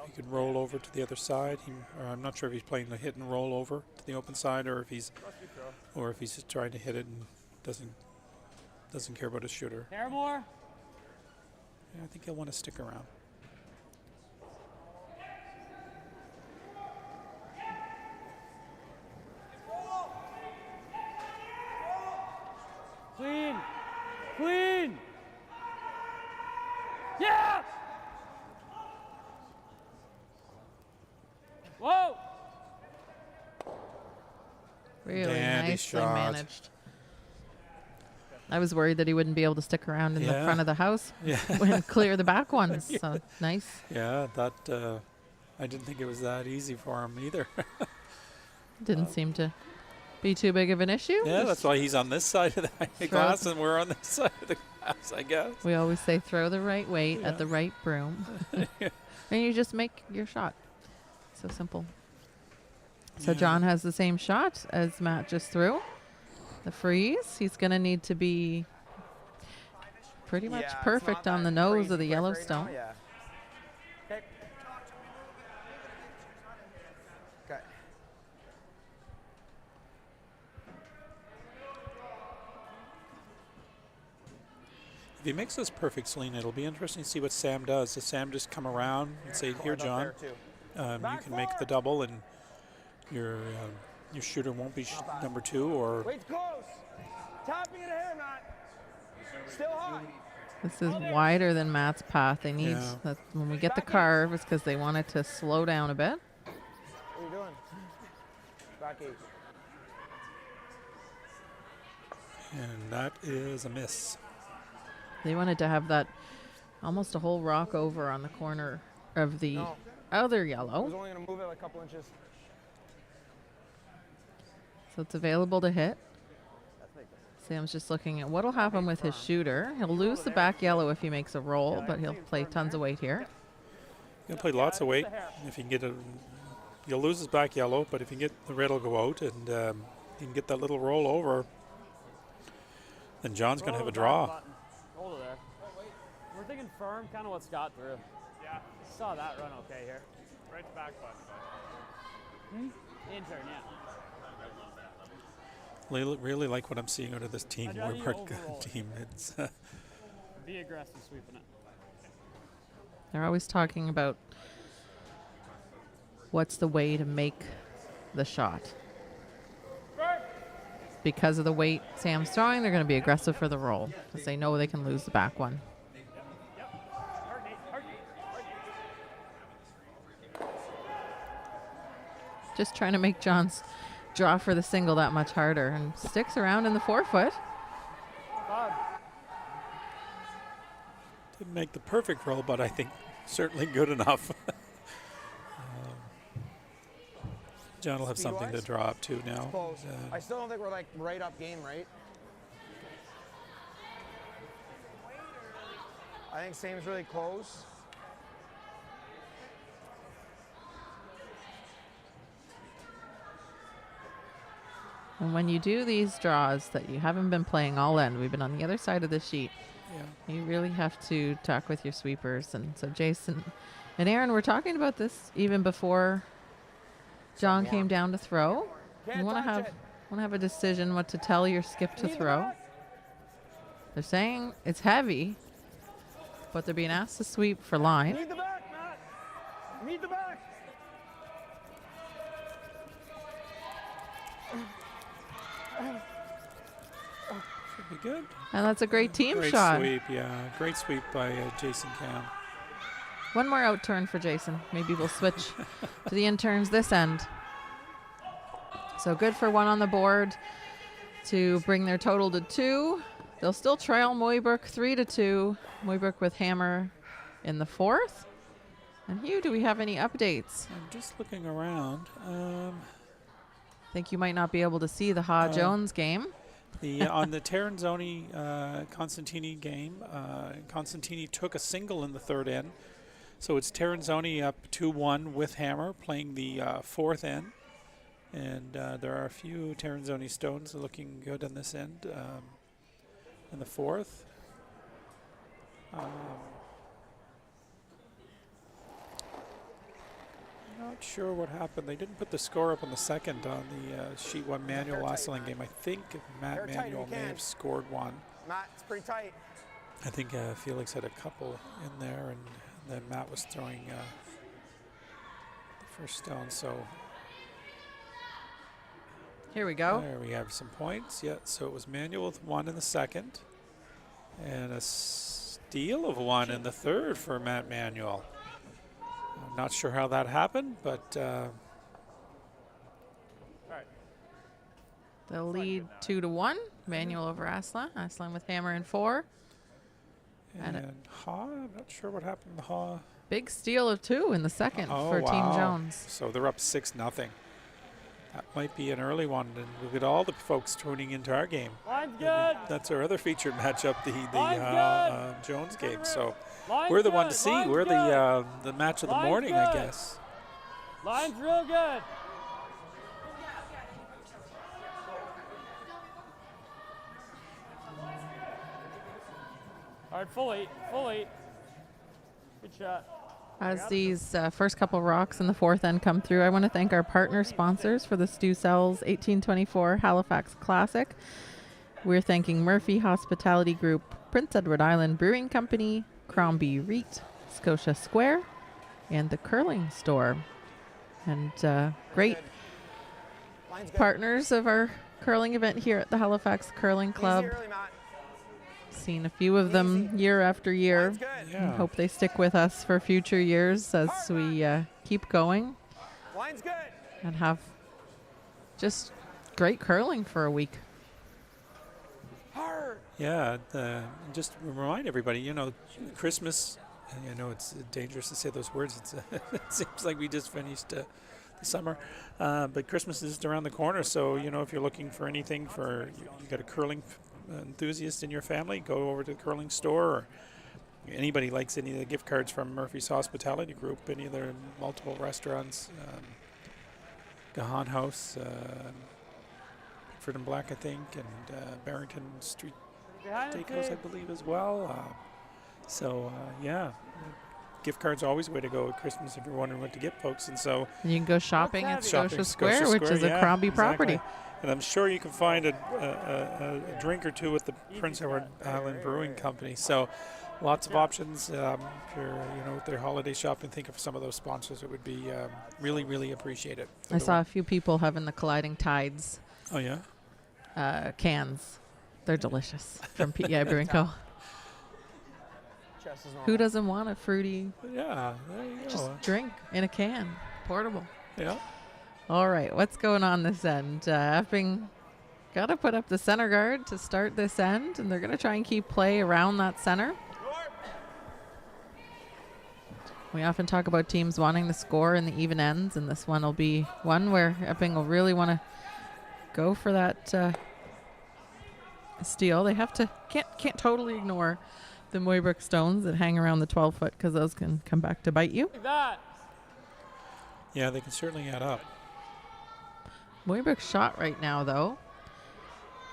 he could roll over to the other side. Or I'm not sure if he's playing the hit and roll over to the open side, or if he's just trying to hit it and doesn't care about his shooter. Paramore. Yeah, I think he'll want to stick around. Clean. Clean. Yeah. Whoa. Really Dandy nicely shot. managed. I was worried that he wouldn't be able to stick around in the Yeah. front of the house Yeah, and clear the back ones. So nice. yeah. That I didn't think it was that easy for him either. Didn't seem to be too big of an issue. Yeah, Just- that's why he's on this side of the Throw- glass and we're on this side of the glass, I guess. We always say throw the right weight Yeah. at the right broom. And you just make your shot. So simple. So Yeah. John has the same shot as Matt just threw. The freeze. He's going to need to be pretty much Yeah, it's perfect not on the that nose crazy of the quick right now, Yellowstone. yeah. Okay. Okay. If he makes this perfect, Selena, it'll be interesting to see what Sam does. Does Sam just come around and say, "Here, Cornered up John, there, too. you can make the double, and your shooter won't be number two," or Wait close. Tapping it here, Matt. Still hot. This is wider than Matt's path. They need Yeah. that when we get the carve, it's because they want it to slow down a bit. What are you doing? Back eight. and that is a miss. They wanted to have that almost a whole rock over on the corner of the No. other I was yellow. only going to move it like a couple inches. So it's available to hit. Sam's just looking at what'll happen with his shooter. He'll lose the back yellow if he makes a roll, but he'll play tons of weight here. He'll play lots of weight. If he can get a, he'll lose his back yellow, but if he can get the red, will go out, and he can get that little roll over, then John's going to have a draw. Hold it there. We're thinking firm, kind of what Scott threw. Yeah. Saw that run okay here. Right back button. Intern, yeah. Really like what I'm seeing out of this team. I'd rather you Mooibrook overroll it. team. It's Be aggressive sweeping it. They're always talking about what's the way to make the shot. Because of the weight Sam's throwing, they're going to be aggressive for the roll because they know they can lose the back one. Just trying to make John's draw for the single that much harder and sticks around in the 4-foot. didn't make the perfect roll, but I think certainly good enough. John will have something to Speed-wise? draw up to now. Close. I still don't think we're like right up game, right? I think Sam's really close. And when you do these draws that you haven't been playing all end, we've been on the other side of the sheet. Yeah. You really have to talk with your sweepers. And so Jason and Aaron were talking about this even before John came down to throw. You want to have a decision what to tell your skip to throw. They're saying it's heavy, but they're being asked to sweep for line. Meet the back, Matt. Meet the back. Should be good. And that's a great team Great shot. sweep, yeah. Great sweep by Jason Cam. One more out turn for Jason. Maybe we'll switch to the interns this end. So good for one on the board to bring their total to 2. They'll still trail Mooibrook 3-2. Mooibrook with hammer in the 4th. And Hugh, do we have any updates? I'm just looking around. Think you might not be able to see the Ha-Jones game. On the Terranzoni Constantini game, Constantini took a single in the 3rd end. So it's Terranzoni up 2-1 with hammer, playing the 4th end. And there are a few Terranzoni stones looking good on this end in the 4th. Not sure what happened. They didn't put the score up on the 2nd on the sheet 1 manual last game. I think Matt Manuel may have scored one. Matt, it's pretty tight. I think Felix had a couple in there, and then Matt was throwing the first stone. So here we go. there we have some points. Yeah, so it was Manuel with 1 in the 2nd, and a steal of 1 in the 3rd for Matt Manuel. I'm not sure how that happened, but They'll lead 2-1. Manuel over Aslan. Aslan with hammer in 4. and Ha, I'm not sure what happened to Ha. Big steal of 2 in the 2nd for Team Jones. So they're up 6-0. That might be an early one, and we'll get all the folks tuning into our game. Line's good. That's our other featured matchup, the Jones game. So Line's we're the good. one to see. Line's We're good. the match of the Line's morning, I good. guess. Line's real good. All right, full 8. Good shot. As these first couple rocks in the 4th end come through, I want to thank our partner sponsors for the Stu Sells 1824 Halifax Classic. We're thanking Murphy Hospitality Group, Prince Edward Island Brewing Company, Crombie Reet, Scotia Square, and the Curling Store. And great partners of our curling event here at the Halifax Curling Club. Easy early, Matt. Seen a few of them year after year. Line's good. Yeah. Hope they stick with us for future years as we keep going Line's good. and have just great curling for a week. Hard. Yeah, just remind everybody, Christmas, I know it's dangerous to say those words. It's, it seems like we just finished the summer, but Christmas is around the corner. So, if you're looking for anything you got a curling enthusiast in your family, go over to the curling store, or anybody likes any of the gift cards from Murphy's Hospitality Group, any of their multiple restaurants, Gahan House, Pickford and Black, I think, and Barrington Street Behind the Steakhouse, I tape. believe, as well. Yeah, gift cards are always the way to go at Christmas if you're wondering what to get folks. And so And you can go shopping at That's Scotia shopping Square, which is a yeah, Crombie exactly. property. And I'm sure you can find a drink or two at the Prince Edward Island Brewing Company. So lots of options. If you're, with their holiday shopping, think of some of those sponsors. It would be really, really appreciated. I saw a few people having the Colliding Tides Oh, yeah? cans. They're delicious from PEI Brewing Co. Chest is normal. Who doesn't want a fruity Yeah, there you go. just drink in a can? Portable. Yeah. All right, what's going on this end? Epping got to put up the center guard to start this end, and they're going to try and keep play around that center. We often talk about teams wanting to score in the even ends, and this one will be one where Epping will really want to go for that steal. They have to can't totally ignore the Mooibrook stones that hang around the 12-foot, because those can come back to bite you. Like that. Yeah, they can certainly add up. Mooibrook's shot right now, though,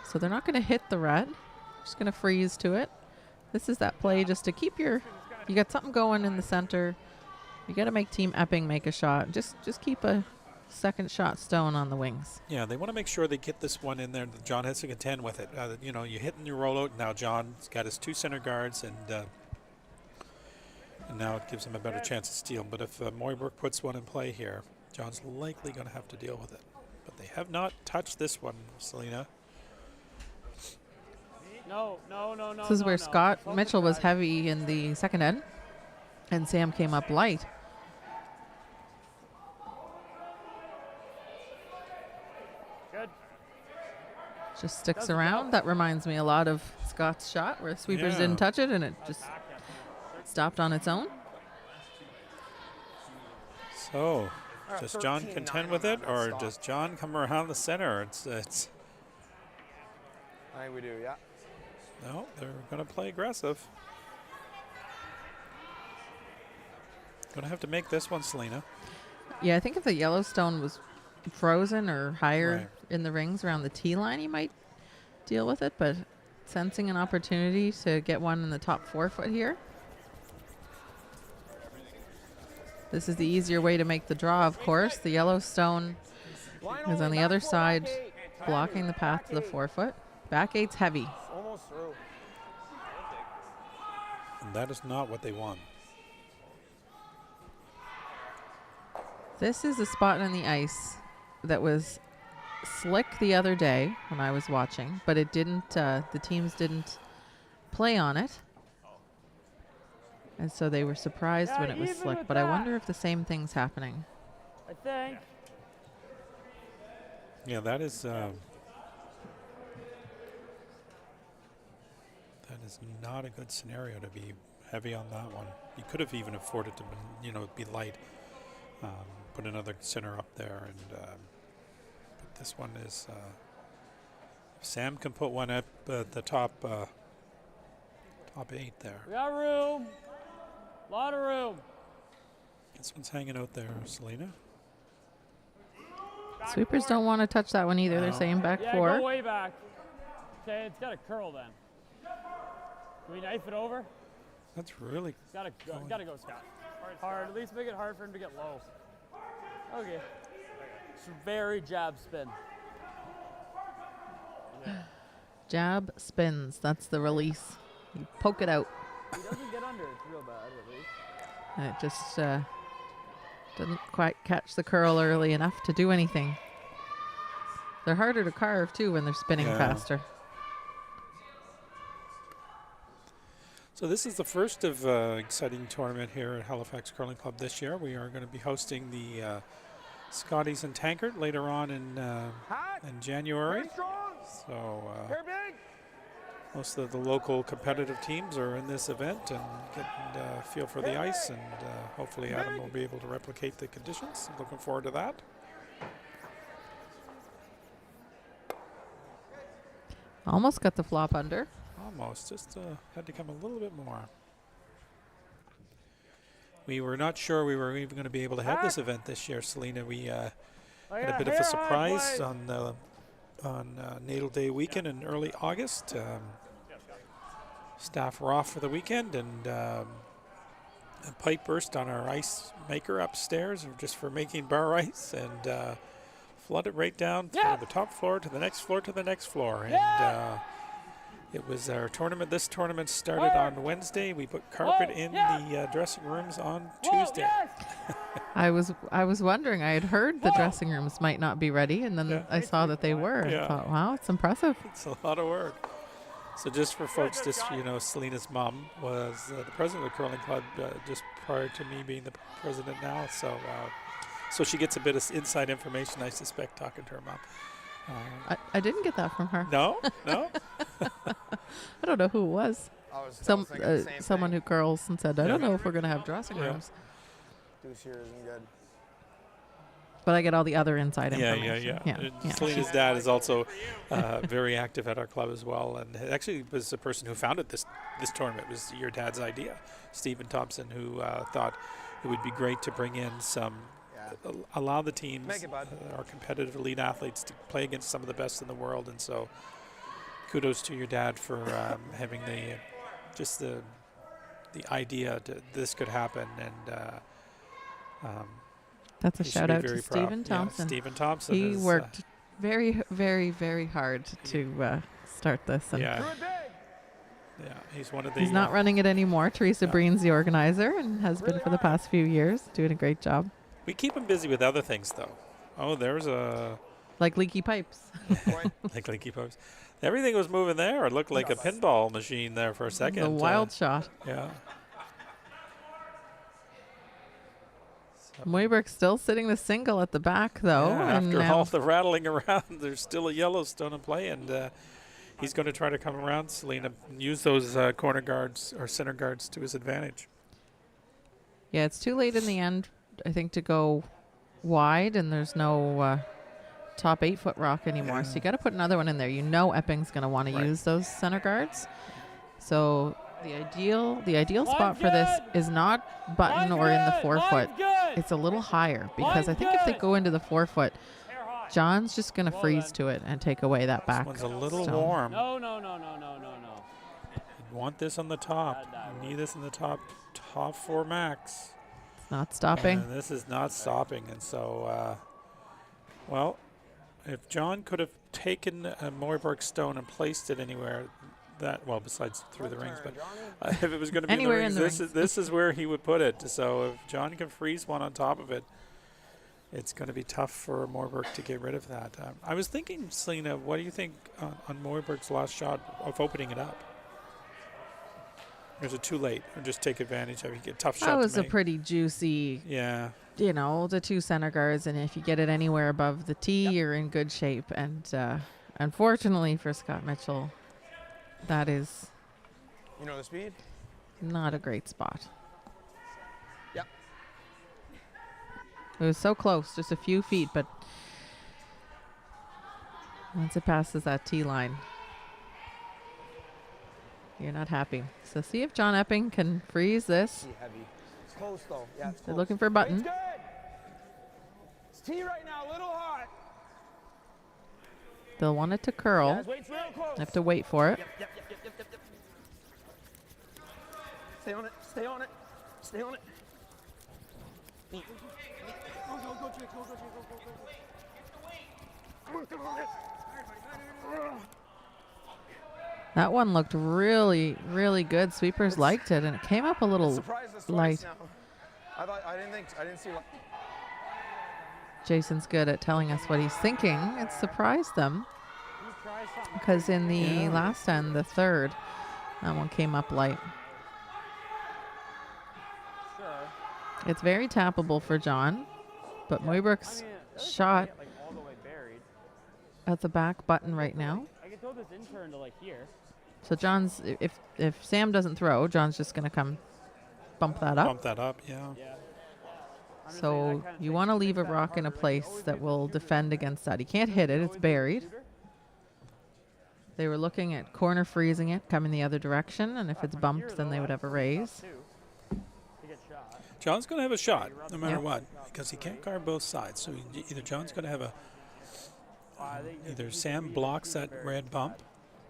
So they're not going to hit the red. Just going to freeze to it. This is that play just to keep you got something going in the center. You got to make Team Epping make a shot. Just keep a second shot stone on the wings. Yeah, they want to make sure they get this one in there. John has to contend with it. You know, you hit and you roll out. Now John's got his 2 center guards, and now it gives him a better chance to steal. But if Mooibrook puts one in play here, John's likely going to have to deal with it. But they have not touched this one, Selena. No. This is where Scott Mitchell was heavy in the second end, and Sam came up light. Good. Just sticks around. That reminds me a lot of Scott's shot where sweepers didn't touch it and it just stopped on its own. So, does John contend with it, or does John come around the center? It's I think we do, yeah. no, they're going to play aggressive. Going to have to make this one, Selena. Yeah, I think if the Yellowstone was frozen or higher Right. in the rings around the tee line, you might deal with it, but sensing an opportunity to get one in the top 4 foot here. This is the easier way to make the draw, of course. The Yellowstone is on the other side, blocking the path to the 4 foot. Back 8's heavy. Almost through. And that is not what they want. This is a spot on the ice that was slick the other day when I was watching, but it didn't, the teams didn't play on it. And so they were surprised when it was slick, but I wonder if the same thing's happening. I think. Yeah, that is not a good scenario to be heavy on that one. You could have even afforded to, be light. Put another center up there, and but this one is. If Sam can put one at the top 8 there. We got room. Lot of room. This one's hanging out there, Selena. Sweepers don't want to touch that one either. They're saying back Yeah, 4. go way back. Okay, it's got to curl then. Can we knife it over? That's really. It's got to go, Scott. Hard. At least make it hard for him to get low. Okay. It's a very jab spin. Jab spins. That's the release. You poke it out. He doesn't get under. It's real bad, at least. And it just didn't quite catch the curl early enough to do anything. They're harder to carve, too, when they're spinning faster. So this is the first of exciting tournament here at Halifax Curling Club this year. We are going to be hosting the Scotties and Tankard later on in January. So most of the local competitive teams are in this event and getting a feel for the ice, and hopefully Adam will be able to replicate the conditions. Looking forward to that. Almost got the flop under. Almost, just had to come a little bit more. We were not sure we were even going to be able to have this event this year, Selena. We had a bit of a surprise on Natal Day weekend in early August. Staff were off for the weekend, and a pipe burst on our ice maker upstairs just for making bar ice, and flooded right down to the top floor to the next floor to the next floor. And it was our tournament. This tournament started on Wednesday. We put carpet in the dressing rooms on Tuesday. I was wondering. I had heard the dressing rooms might not be ready, and then I saw that they were. I thought, wow, it's impressive. It's a lot of work. So just for folks, Selena's mom was the president of the curling club just prior to me being the president now. So she gets a bit of inside information, I suspect, talking to her mom. I didn't get that from her. No? I don't know who it was. Someone who curls and said, I don't know if we're going to have dressing rooms. Deuce here isn't good. But I get all the other inside information. Selena's dad is also very active at our club as well, and actually was the person who founded this tournament. It was your dad's idea, Stephen Thompson, who thought it would be great to bring in some, allow the teams, our competitive elite athletes, to play against some of the best in the world. And so kudos to your dad for having just the idea that this could happen, and That's a he should shout be out to very proud. Stephen Thompson. Yeah, Stephen Thompson. He is, worked very, very, very hard to start this. And Yeah, he's one of the. he's not running it anymore. Teresa Breen's the organizer and has been for the past few years, doing a great job. We keep him busy with other things, though. Oh, there's a Like leaky pipes. like leaky pipes. Everything was moving there. It looked like a pinball machine there for a second. A wild shot. Yeah. Mooibrook still sitting the single at the back, though. Yeah, and after now all the rattling around, there's still a Yellowstone in play, and he's going to try to come around, Selena, and use those corner guards or center guards to his advantage. yeah, it's too late in the end, I think, to go wide, and there's no top 8-foot rock anymore. So you got to put another one in there. You know Epping's going to want to use those center guards. So the ideal spot for this is not button or in the 4-foot. It's a little higher, because I think if they go into the 4-foot, John's just going to freeze to it and take away that back. This one's a little stone. warm. No. You want this on the top. You need this in the top 4 max. It's not stopping. And this is not stopping. And so, well, if John could have taken a Mooibrook stone and placed it anywhere, besides through the rings, but if it was going to be Anywhere in the rings, in the this is where he would put it. So if John can freeze one on top of it, it's going to be tough for Mooibrook to get rid of that. I was thinking, Selena, what do you think on Mooibrook's last shot of opening it up? Or is it too late? Or just take advantage of it? Get a tough shot That to was a make. pretty juicy, Yeah. the 2 center guards, and if you get it anywhere above the tee, you're in good shape. And unfortunately for Scott Mitchell, that is You know the speed? not a great spot. Yep. It was so close, just a few feet, but once it passes that tee line, you're not happy. So see if John Epping can freeze this. Tee heavy. It's close though. Yeah, it's They're close. looking for a button. It's good. It's tee right now, a little hot. They'll want it to curl. Guys, weight's real close. They have to wait for it. Yep. Stay on it. Stay on it. Stay on it. Go, Jake. That one looked really, really good. Sweepers liked it, and it came up a little Surprised us light. twice now. I didn't see what. Jason's good at telling us what he's thinking. It surprised them, because in the last end, the third, that one came up light. Sure. It's very tappable for John, but Mooibrook's shot Like all the way buried. at the back button right now. I can throw this intern to like here. So John's, if Sam doesn't throw, John's just going to come bump that up. Bump that up, yeah. Yeah. I'm just saying So that kinda you thing want to makes leave a that rock in a harder. It place always that makes will the shooter defend better. against that. He can't hit it. It's Always makes the buried. shooter. They were looking at corner freezing it, coming the other direction, and if it's From bumped, here, then though, they would have a that's really tough, raise. too, to get shot. John's going to have a shot, no matter Yeah. what, because he can't guard both sides. So either John's going to have either Sam blocks that red bump,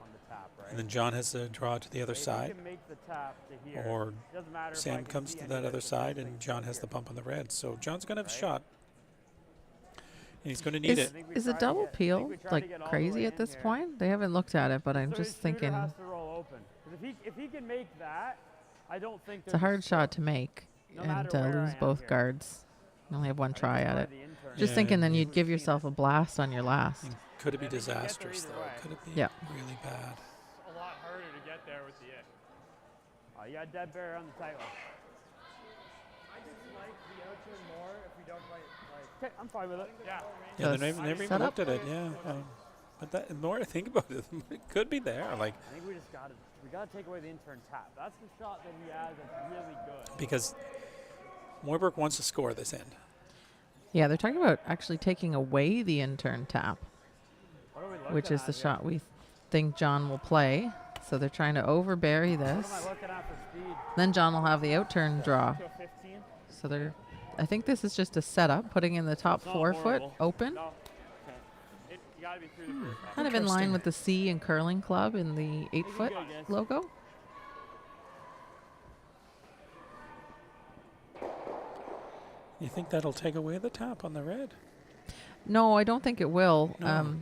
On the tap, right? and then John has to draw to the other If he side, can make the tap to here, or doesn't matter if I Sam can comes see to any that of other this side, thing and John has here. the bump on the red. So John's going to have a Right. shot, and he's going to need Is, it. is a double peel like crazy at this point? They haven't looked at it, but I'm So just his shooter thinking has to roll open. 'Cause if he can make that, I don't think it's a hard shot to make No and matter where I lose am both here. guards. You only have one try at it. Just Yeah. thinking then you'd give yourself a blast on your last. Could it be Yeah, we can get there disastrous, either though? way. Could it be Yeah. really bad? A lot harder to get there with the it. Oh, you got dead bear on the tight one. I just like the outturn more if we don't quite like. Okay, I'm fine with it. Yeah. Yeah, The they never even setup? looked at it. Yeah, but that, the more I think about it, it could be there. Like I think we gotta take away the intern tap. That's the shot that he has that's really good. because Mooibrook wants to score this end. Yeah, they're talking about actually taking away the intern tap, What are we looking which is at the here? shot we think John will play. So they're trying to overbury What am this. I looking at for speed? Then John will have the outturn draw. Go 15? So they're, I think this is just a setup, putting in the top It's not 4 foot horrible. open. No. Okay. got to be through the first half. Kind of in line with the C and curling club in the 8-foot good, guys. logo. You think that'll take away the tap on the red? No, I don't think it will. No.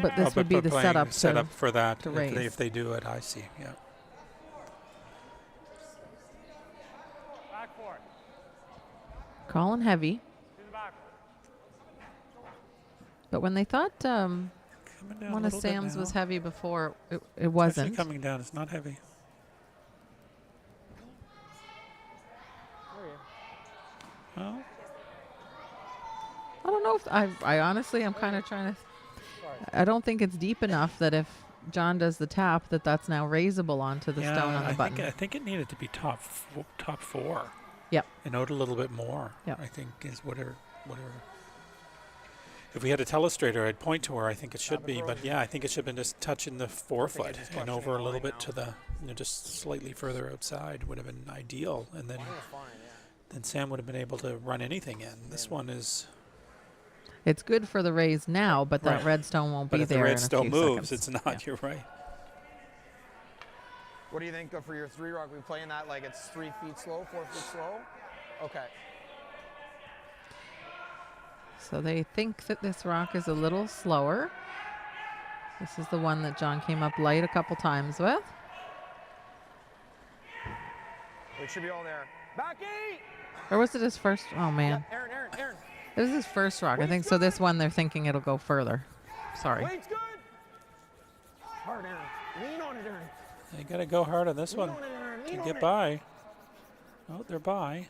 But this would be the setup. Setup for that to if they do it. I see. Yeah. Back four. Calling heavy. To the back. But when they thought Coming down one a of little bit Sam's was now. heavy before, it It's actually wasn't. coming down. It's not heavy. Well, I don't know if I honestly, I'm kind of trying to. I don't think it's deep enough that if John does the tap, that's now raisable onto the stone on the button. I think it needed to be top four. Yep. And out a little bit more. Yep. I think is whatever. If we had a telestrator, I'd point to where I think it should be. But yeah, I think it should have been just touching the 4-foot and over a little bit to the, just slightly further outside would have been ideal. And then, then Sam would have been able to run anything in. This one is. It's good for the raise now, but that Right. red stone won't But be if the there red in a stone few moves, seconds. it's not. You're right. What do you think for your 3 rock? We playing that like it's 3 feet slow, 4 feet slow? Okay. So they think that this rock is a little slower. This is the one that John came up light a couple times with. It should be all there. Back 8! Or was it his first? Oh, man. Aaron. It was his first rock, I think. So this one, they're thinking it'll go further. Sorry. Weight's good. Hard, Aaron. Lean on it, Aaron. You got to go hard on this one Lean on it, Aaron. to Lean on get it. by. Oh, they're by.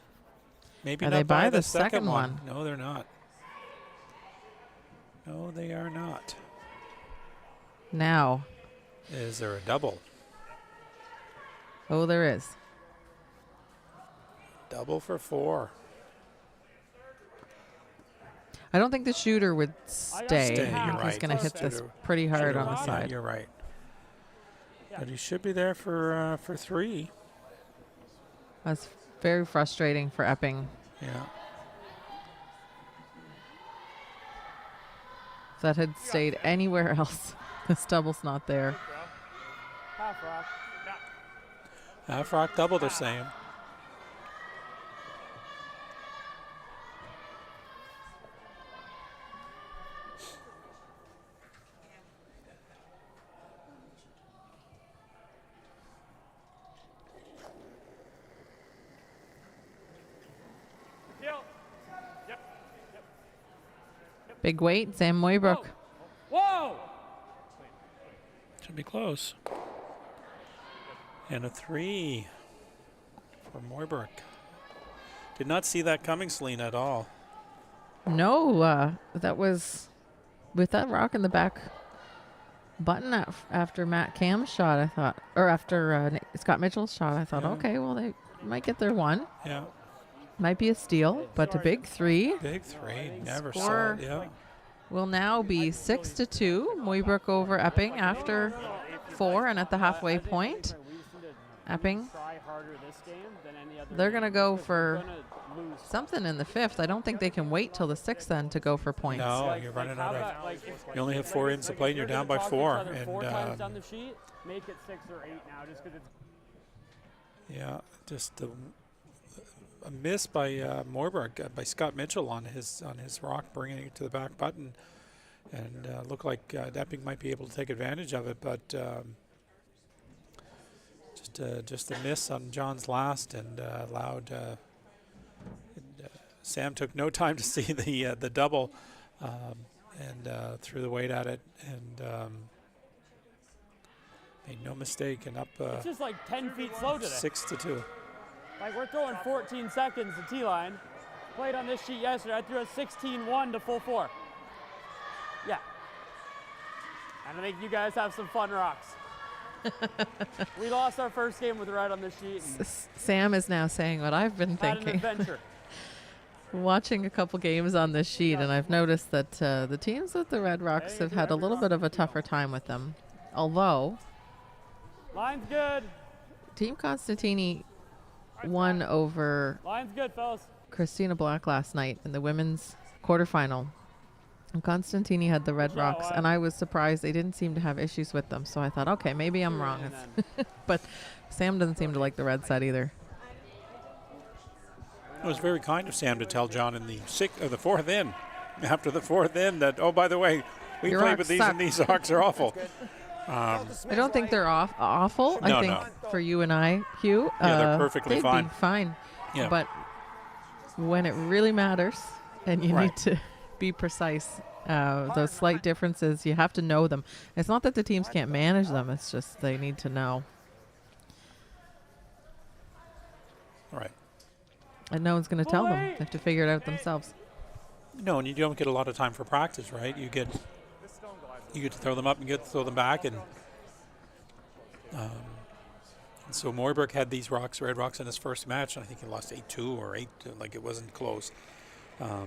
Maybe Are not they by by the the second second one. one? No, they're not. No, they are not. Now. Is there a double? Oh, there is. Double for 4. I don't think the shooter would stay. Stay, I you're think he's right. going to hit this Shooter- pretty hard Shooter on the would- side. Yeah, you're right. But he should be there for 3. That's very frustrating for Epping. Yeah. If that had stayed anywhere else, this double's not there. Half rock. Half rock double, they're saying. Big weight, Sam Mooibrook. Whoa! Should be close. And a 3 for Mooibrook. Did not see that coming, Selena, at all. No, that was with that rock in the back button after Matt Cam's shot, I thought. Or after Scott Mitchell's shot, I thought, Yeah. okay, well, they might get their one. Yeah. Might be a steal, but a big 3 Big 3. Never saw Score. it. Yeah. will now be 6-2. Mooibrook over Epping after 4 and at the halfway point. Epping, Try harder this game than any other. they're going to game go because for we're gonna lose. something in the 5th. I don't think they can wait till the 6th then to go for points. No, you're running out have of. that, like, if- You only have like, 4 if- ends to like, play, if and you're gonna down by talk to 4. each other 4 And times down the sheet, make it 6 or 8 now, just because it's. yeah, just a miss by Morbrook, by Scott Mitchell on his rock, bringing it to the back button, and looked like Epping might be able to take advantage of it, but just a miss on John's last, and allowed. Sam took no time to see the double, and threw the weight at it, and made no mistake, and up It's just like 10 feet slow today. 6-2. Like, we're throwing 14 seconds to T-line. Played on this sheet yesterday. I threw a 16-1 to full 4. Yeah. And I think you guys have some fun rocks. We lost our first game with right on this sheet. And Sam is now saying what I've been had an thinking. adventure. Watching a couple games on this sheet, and I've noticed that the teams with the Red Rocks have had a little bit of a tougher time with them. Although, Line's good. Team Constantini won over Line's good, fellas. Christina Black last night in the women's quarterfinal. And Constantini had the red Shot rocks, wide. and I was surprised they didn't seem to have issues with them. So I thought, okay, maybe I'm wrong. And It's but Sam doesn't seem to like the red set either. It was very kind of Sam to tell John in the fourth in, after the fourth in, that, oh, by the way, we Your played rocks with these suck. and these rocks are awful. I don't think they're awful. No, I think no. for you and I, Hugh, Yeah, they're perfectly they'd fine. be fine. Yeah. But when it really matters and you Right. need to be precise, those slight differences, you have to know them. It's not that the teams can't manage them. It's just they need to know. Right. And no one's going to tell them. They have to figure it out themselves. No, and you don't get a lot of time for practice, right? You get to throw them up and get to throw them back, and so Mooibroek had these red rocks in his first match, and I think he lost 8-2 or 8, like it wasn't close. I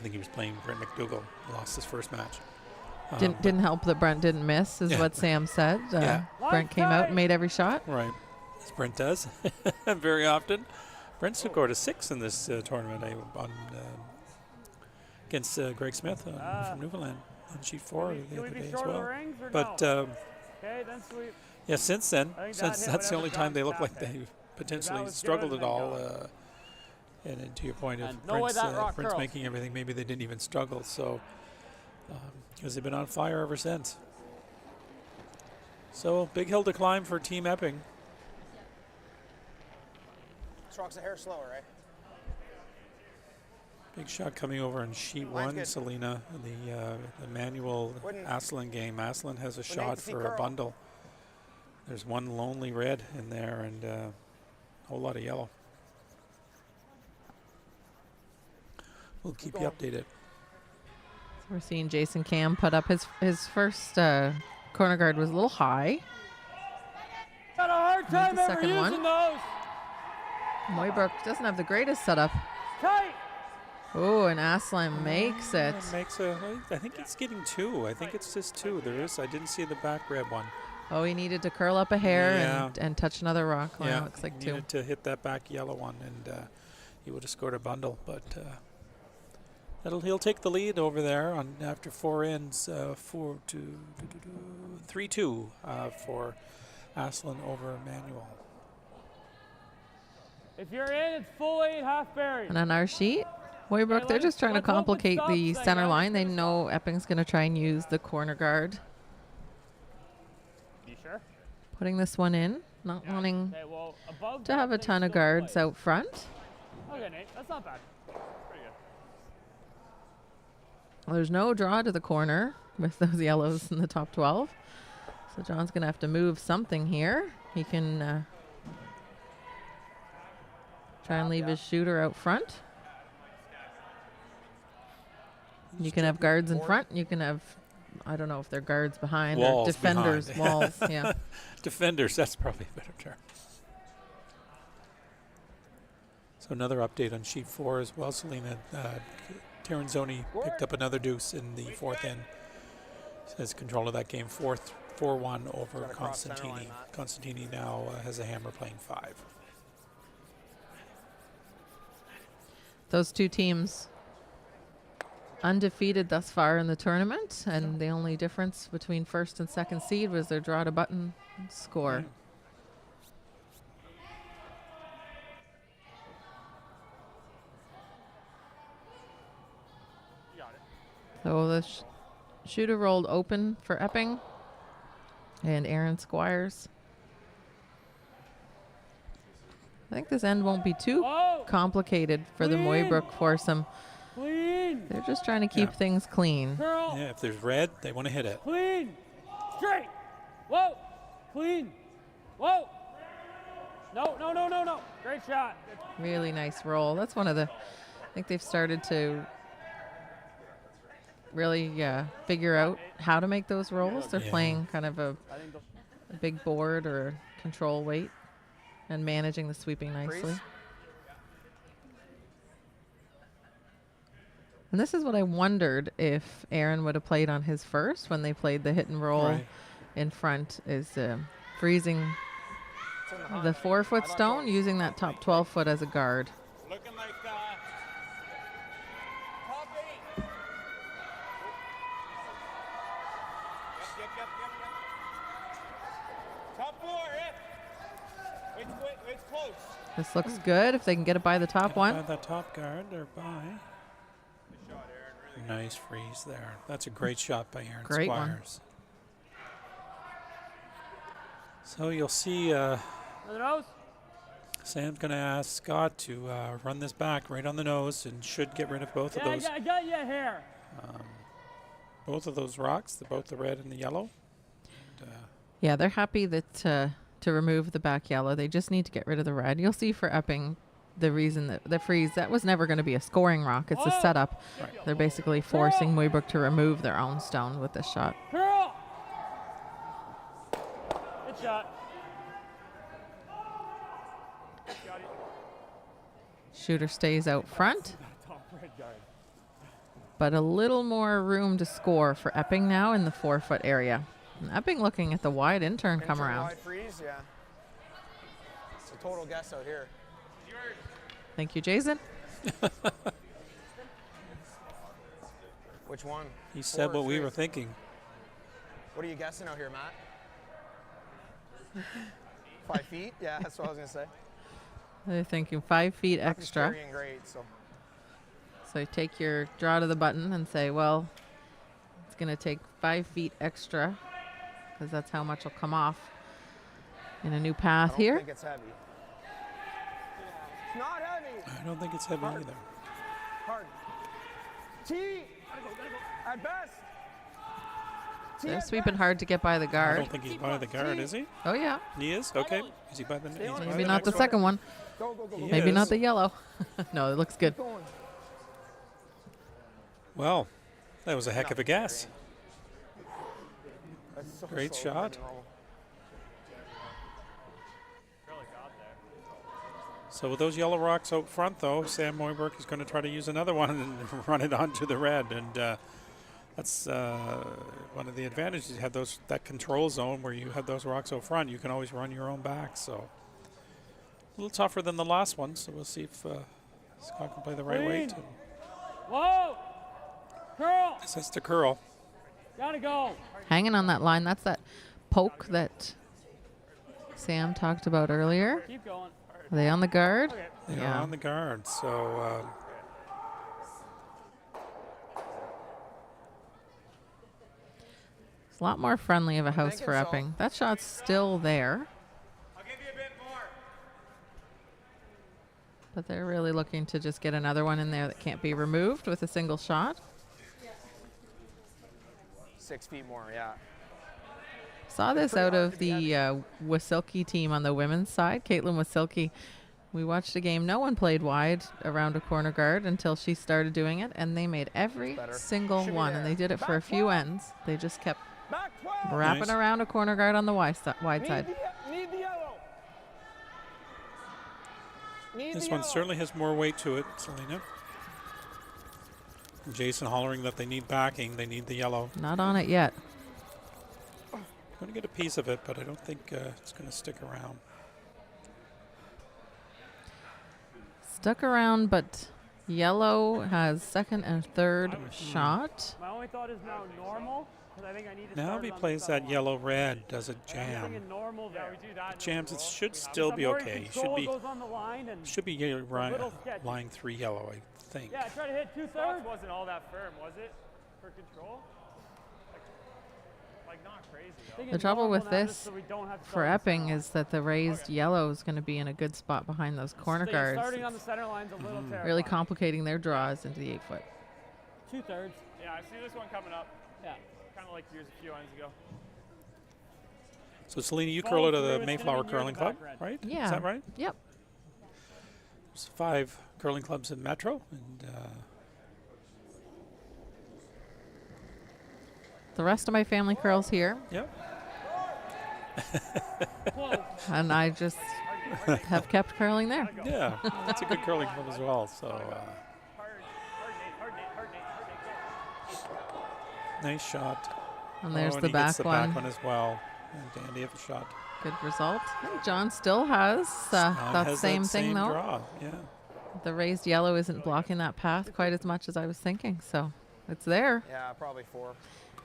think he was playing Brent McDougall, lost his first match. Didn't help that Brent didn't miss, is Yeah. what Sam said. Yeah. Brent came out and made every shot. Right, as Brent does very often. Brent scored a 6 in this tournament against Greg Smith from Newfoundland on sheet 4 the Can we other be day as short of the well. rings or But no? Okay, then sweep. yeah, since then, I think since that hit that's the whatever only time they John look like tapped they potentially was struggled good, at then all. go. And to your point of And no way that rock Brent's curls. making everything, maybe they didn't even struggle. So because they've been on fire ever since. So big hill to climb for Team Epping. This rock's a hair slower, right? Big shot coming over in sheet Line's 1, good. Selena. The manual Wouldn't- Aslan game. Aslan has a hate shot to see for a curl. bundle. There's one lonely red in there and a whole lot of yellow. We'll keep you updated. We're seeing Jason Cam put up his first corner guard was a little high. Got a hard time the ever second one. using those. Mooibroek doesn't have the greatest setup. Tight. Oh, and Aslan makes it. I think it's getting 2. I think it's just 2. I didn't see the back red one. Oh, he needed to curl up a hair Yeah. and touch another rock. Oh, Yeah, looks like he 2. needed to hit that back yellow one, and he would have scored a bundle. But he'll take the lead over there on after 4 ends, 3-2 for Aslan over Manuel. If you're in, it's full 8, half buried. And on our sheet, Mooibroek, they're just trying to let's hope it complicate the stops, center guys. line. They know Epping's going to try and use the corner guard. You sure? Putting this one in, not wanting Okay, well, above to have a that, ton they of still guards play. out front. Okay, Nate, that's not bad. Pretty good. Well, there's no draw to the corner with those yellows in the top 12. So John's going to have to move something here. He can try and leave his shooter out front. You can have guards in front. You can have, I don't know if they're guards behind Walls or defenders, behind. walls. Yeah. Defenders, that's probably a better term. So another update on sheet 4 as well, Selena. Terranzoni picked up another deuce in the 4th end. Has control of that game, 4-1 over Got a cross center Constantini. line, Matt. Constantini now has a hammer playing 5. Those two teams undefeated thus far in the tournament, and the only difference between first and second seed was their draw to button score. You got it. So the shooter rolled open for Epping and Aaron Squires. I think this end won't be too Oh, complicated for the Clean. Mooibroek foursome. clean. They're just trying to keep Yeah. things clean. Curl. Yeah, if there's red, they want to hit it. Clean. Straight. Whoa. Clean. Whoa. No, no, no, no, no. Great shot. Really nice roll. That's one of the, I think they've started to really figure out how to make those rolls. They're Yeah. playing kind of a I think big board or control weight and managing the sweeping nicely. Freeze. And this is what I wondered if Aaron would have played on his first when they played the hit and roll Right. in front, is freezing It's in the hunt. the 4-foot stone, using that top 12 foot as a guard. Looking like top 8. It's close. This looks good if they can get it by the top one. By the top guard, they're by. Nice freeze there. That's a great shot by Aaron Great one. Squires. So you'll see On the nose. Sam's going to ask Scott to run this back right on the nose and should get rid of both of those. I got you here. Both of those rocks, both the red and the yellow. And, Yeah, they're happy that to remove the back yellow. They just need to get rid of the red. You'll see for Epping, the reason that the freeze, that was never going to be a scoring rock. It's a setup. Right. They're basically forcing Mooibrook to remove their own stone with this shot. Curl. Good shot. Shooter stays out front, Top red guard. but a little more room to score for Epping now in the 4-foot area. And Epping looking at the wide intern come around. Wide freeze, yeah. It's a total guess out here. Thank you, Jason. Which one? he said Four or what we three? were thinking. What are you guessing out here, Matt? 5 feet? Yeah, that's what I was gonna say. They're thinking 5 feet He's extra. carrying great, so So you take your draw to the button and say, well, it's going to take 5 feet extra because that's how much will come off in a new I path don't here. think it's heavy. It's not heavy. I don't think it's heavy either. Hard. T. At best. T They're at sweeping best. hard to get by the I guard. don't think he's by the guard, is he? Oh, yeah. He is? Okay. Is he by the he's by Maybe the not the next second one. Go, go, go, go. He Maybe not is. the yellow. No, it looks good. Keep going. Well, that was a heck of a guess. That's so Great slow, shot. roll. So with those yellow rocks out front, though, Sam Mooibrook is going to try to use another one and run it onto the red, and that's one of the advantages. You have that control zone where you have those rocks out front. You can always run your own back. So a little tougher than the last one. So we'll see if Scott can play the right way. Clean. Whoa. Curl. This is to curl. Gotta go. Hanging on that line. That's that poke that Sam talked about earlier. Keep going. Are they on the guard? Okay. They Yeah. are on the guard. So It's a lot more friendly of a house thinking for so. Epping. That shot's still there. I'll give you a bit more. But they're really looking to just get another one in there that can't be removed with a single shot. 6 feet more, yeah. Saw this out of the Wasilki team on the women's side. Caitlin Wasilki. We watched a game. No one played wide around a corner guard until she started doing it, and they made every Better. single Should be one. there. And they did it for a Back few 12. ends. They just kept Back 12. wrapping Nice. around a corner guard on the wide side. Need the yellow. Need this the one yellow. certainly has more weight to it, Selena. Jason hollering that they need backing. They need the yellow. Not on it yet. Going to get a piece of it, but I don't think it's going to stick around. Stuck around, but yellow has second and third shot. My only thought is now normal, because I think I need to Now start if he it on plays the that south yellow red, does it line. I'm jam? thinking normal there. Yeah, we do that. Jams, it should still be okay. Control goes on the line and Should be little sketchy. line 3 yellow, I think. yeah, try to hit 2/3. Spots wasn't all that firm, was it? For control? Like not crazy though. Thinking The trouble normal with now, just this so we don't have to for start on the Epping center is that the raised yellow is going to be in a good spot behind those corner line. guards. Starting on the center line's a little terrifying. Really complicating their draws into the 8-foot. 2/3. Yeah, I see this one coming up. Yeah. Kind of like yours a few lines ago. So Selena, you Follow curl out of through, the it's gonna Mayflower be near Curling the Club, back red. right? Yeah. Is that right? Yep. There's 5 curling clubs in Metro, and The rest of my family curls here, yep. and I just have kept curling there. Yeah, that's a good curling club as well. So Hard Nate, hard Nate, hard Nate, hard Nate. nice shot. And there's and the he gets back the one. back one as well. And dandy of a shot. Good result. And John still has John that has same that thing, same though. draw. Yeah. The raised yellow isn't blocking that path quite as much as I was thinking, so it's there. Yeah, probably 4.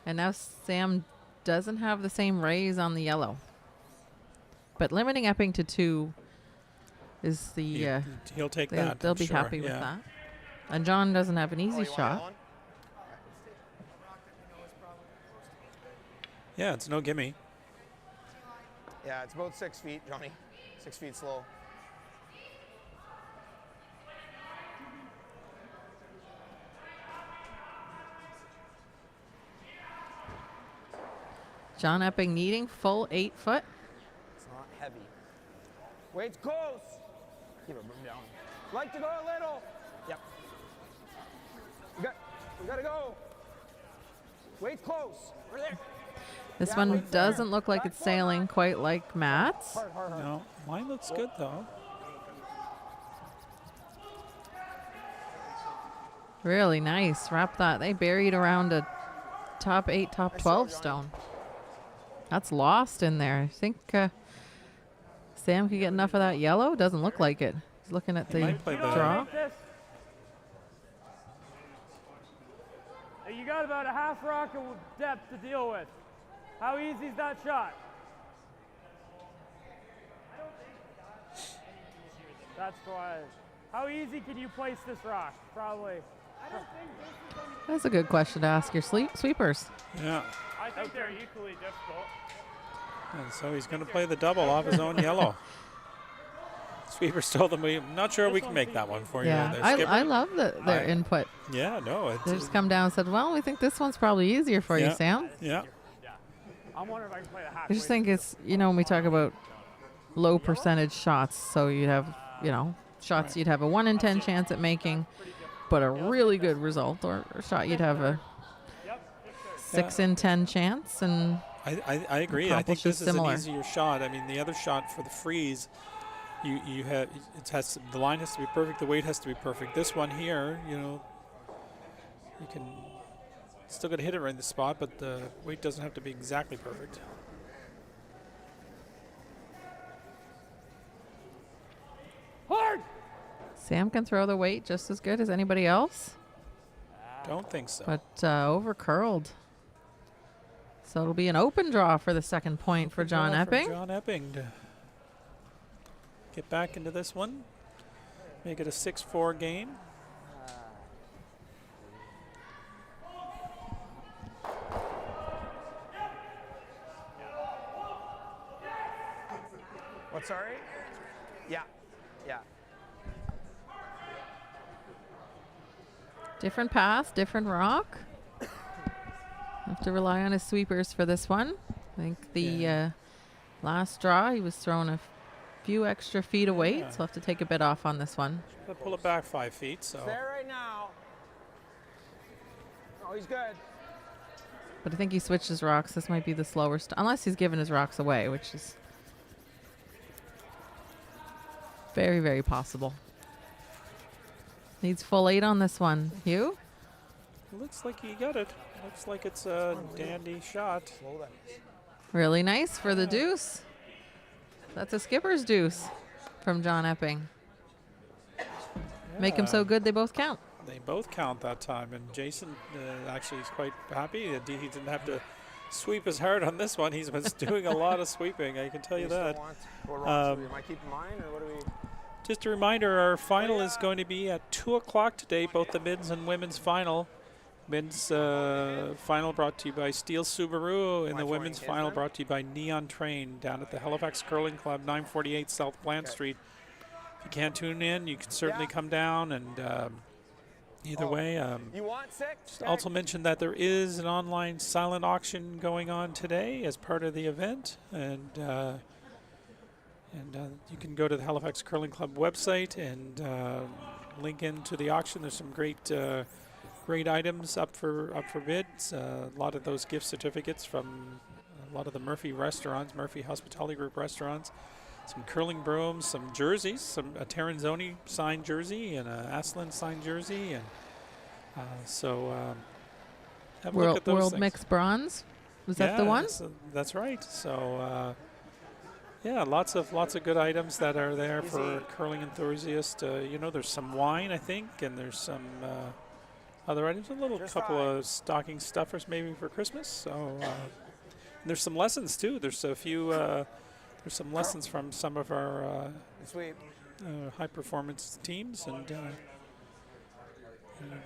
And now Sam doesn't have the same raise on the yellow. But limiting Epping to 2 is the He'll take they'll, that. they'll I'm be sure. happy with Yeah. that. And John doesn't have an Oh, easy you want shot. that one? Yeah, it's no gimme. Yeah, it's about 6 feet, Johnny. 6 feet slow. John Epping needing full 8 foot. It's not heavy. Weight's close. Keep it moving down. Like to go a little. Yep. We gotta go. Weight's close. We're there. This Yeah, one right there. doesn't look like it's sailing quite like Matt's. Hard, hard, hard. No, mine looks good though. Really nice. Wrap that. They buried around a top 8, top 12 stone. That's lost in there. I think Sam could get enough of that yellow. Doesn't look like it. He's looking at the might play the- draw. This. You got about a half rock of depth to deal with. How easy is that shot? That's why. How easy can you place this rock? Probably. That's a good question to ask your sweepers. Yeah. I think they're equally difficult. And so he's going to play the double off his own yellow. Sweepers told him, I'm not sure we can make that one for you. Yeah, there, I Skipper." love their input. Yeah, no. They just come down and said, well, we think this one's probably easier for you, Yeah. Sam. Yeah. I'm wondering if I can play the half. I just think it's, when we talk about low percentage shots, so you'd have, shots you'd have a 1 in 10 chance at making, but a really good result, or a shot you'd have a 6 in 10 chance, and I agree. I think accomplishes this is similar. an easier shot. I mean, the other shot for the freeze, you have the line has to be perfect, the weight has to be perfect. This one here, you can still got to hit it right in the spot, but the weight doesn't have to be exactly perfect. Hard. Sam can throw the weight just as good as anybody else, Don't think so. but over curled. So it'll be an open draw for the second point for John Draw Epping. from John Epping to get back into this one, make it a 6-4 game. What, sorry? Yeah. Yeah. Different path, different rock. Have to rely on his sweepers for this one. I think the last draw, he was throwing a few extra feet of weight, so he'll have to take a bit off on this one. But pull it back 5 feet, so. It's there right now. Oh, he's good. But I think he switched his rocks. This might be the slower, unless he's given his rocks away, which is very, very possible. Needs full 8 on this one. Hugh? Looks like he got it. Looks like it's a dandy shot. Slow that. Really nice for the deuce. That's a skipper's deuce from John Epping. Make them so good they both count. They both count that time, and Jason actually is quite happy that he didn't have to sweep as hard on this one. He's been doing a lot of sweeping, I can tell you that. What rocks am I keeping mine, or what do we? Just a reminder, our final is going to be at 2 o'clock today, both the men's and women's final. Men's final brought to you by Steel Subaru, and the women's final brought to you by Neon Train down at the Halifax Curling Club, 948 South Plant Street. If you can't tune in, you can certainly come down, and either way. You want 6? Just also mention that there is an online silent auction going on today as part of the event, and you can go to the Halifax Curling Club website and link into the auction. There's some great items up for bids. A lot of those gift certificates from a lot of the Murphy restaurants, Murphy Hospitality Group restaurants. Some curling brooms, some jerseys, a Terranzoni signed jersey and a Aslan signed jersey, and have a look at those World things. Mixed Bronze. Was that the one? That's right. So yeah, lots of good items that are there for curling enthusiasts. There's some wine, I think, and there's some other items. A little couple of stocking stuffers maybe for Christmas. So and there's some lessons too. There's a few There's some lessons from some of our Sweep. high-performance teams, and I'm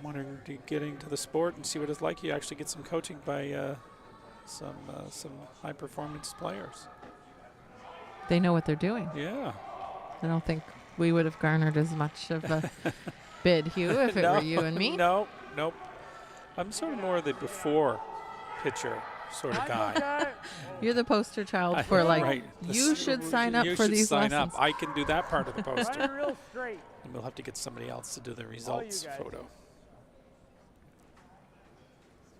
wondering to getting to the sport and see what it's like. You actually get some coaching by some high-performance players. They know what they're doing. Yeah. I don't think we would have garnered as much of a bid, Hugh, if it were you and me. Nope. I'm sort of more the before pitcher sort of guy. You're the poster child for like, right. you should sign up You for should these sign lessons. up. I can do that part of the Run poster. it real straight. And we'll have to get somebody else to do the results guys. photo.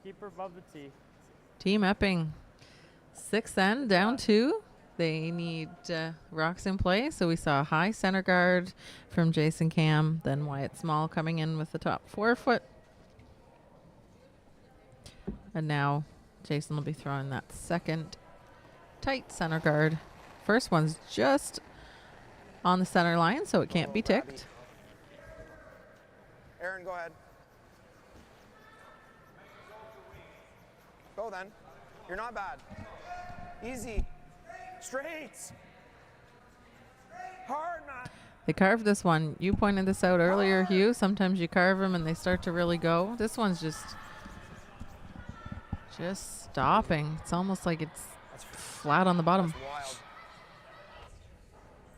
Keep her above the tee. Team Epping, 6th end, down 2. They need rocks in play. So we saw a high center guard from Jason Cam, then Wyatt Small coming in with the top 4 foot. And now Jason will be throwing that second tight center guard. First one's just on the center line, so it can't be ticked. Aaron, go ahead. Go then. You're not bad. Easy. Straights. Hard, man. They carved this one. You pointed this out earlier, Hugh. Sometimes you carve them and they start to really go. This one's just stopping. It's almost like it's flat on the bottom. That's wild.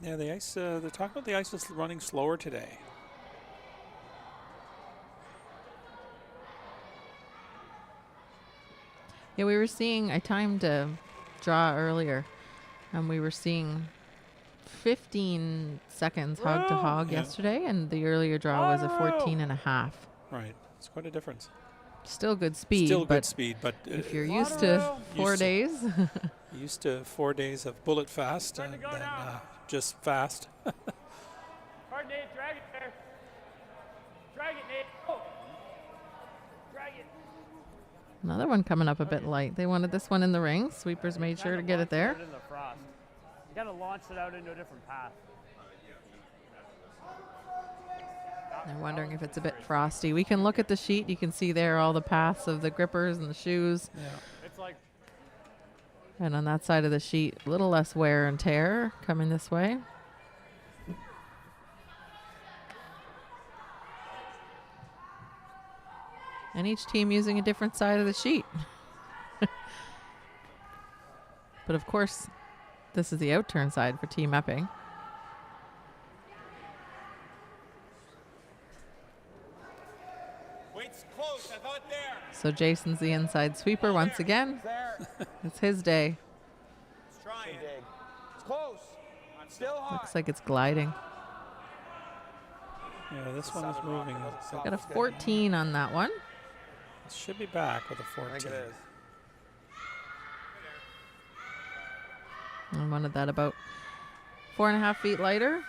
Yeah, the ice, they're talking about the ice is running slower today. Yeah, we were seeing, I timed a draw earlier, and we were seeing 15 seconds hog to hog Yeah. yesterday, and the earlier draw was a 14 and a half. Right. It's quite a difference. Still good speed, Still but good speed, but if you're used to 4 Used to- days, used to 4 days of bullet fast and then just fast. Hard, Nate. Drag it there. Drag it, Nate. Oh. Drag it. another one coming up a bit light. They wanted this one in the ring. Sweepers made sure to get it there. In the frost. You gotta launch it out into a different path. They're wondering if it's a bit frosty. We can look at the sheet. You can see there all the paths of the grippers and the shoes. Yeah. It's like And on that side of the sheet, a little less wear and tear coming this way. And each team using a different side of the sheet. But of course, this is the outturn side for Team Epping. Wait's close. I thought there. So Jason's the inside sweeper once again. There. It's his day. It's trying. Dig. It's close. Still high. Looks like it's gliding. Yeah, this one is moving. Got a 14 on that one. It should be back with a I 14. think it is. I wanted that about 4.5 feet lighter.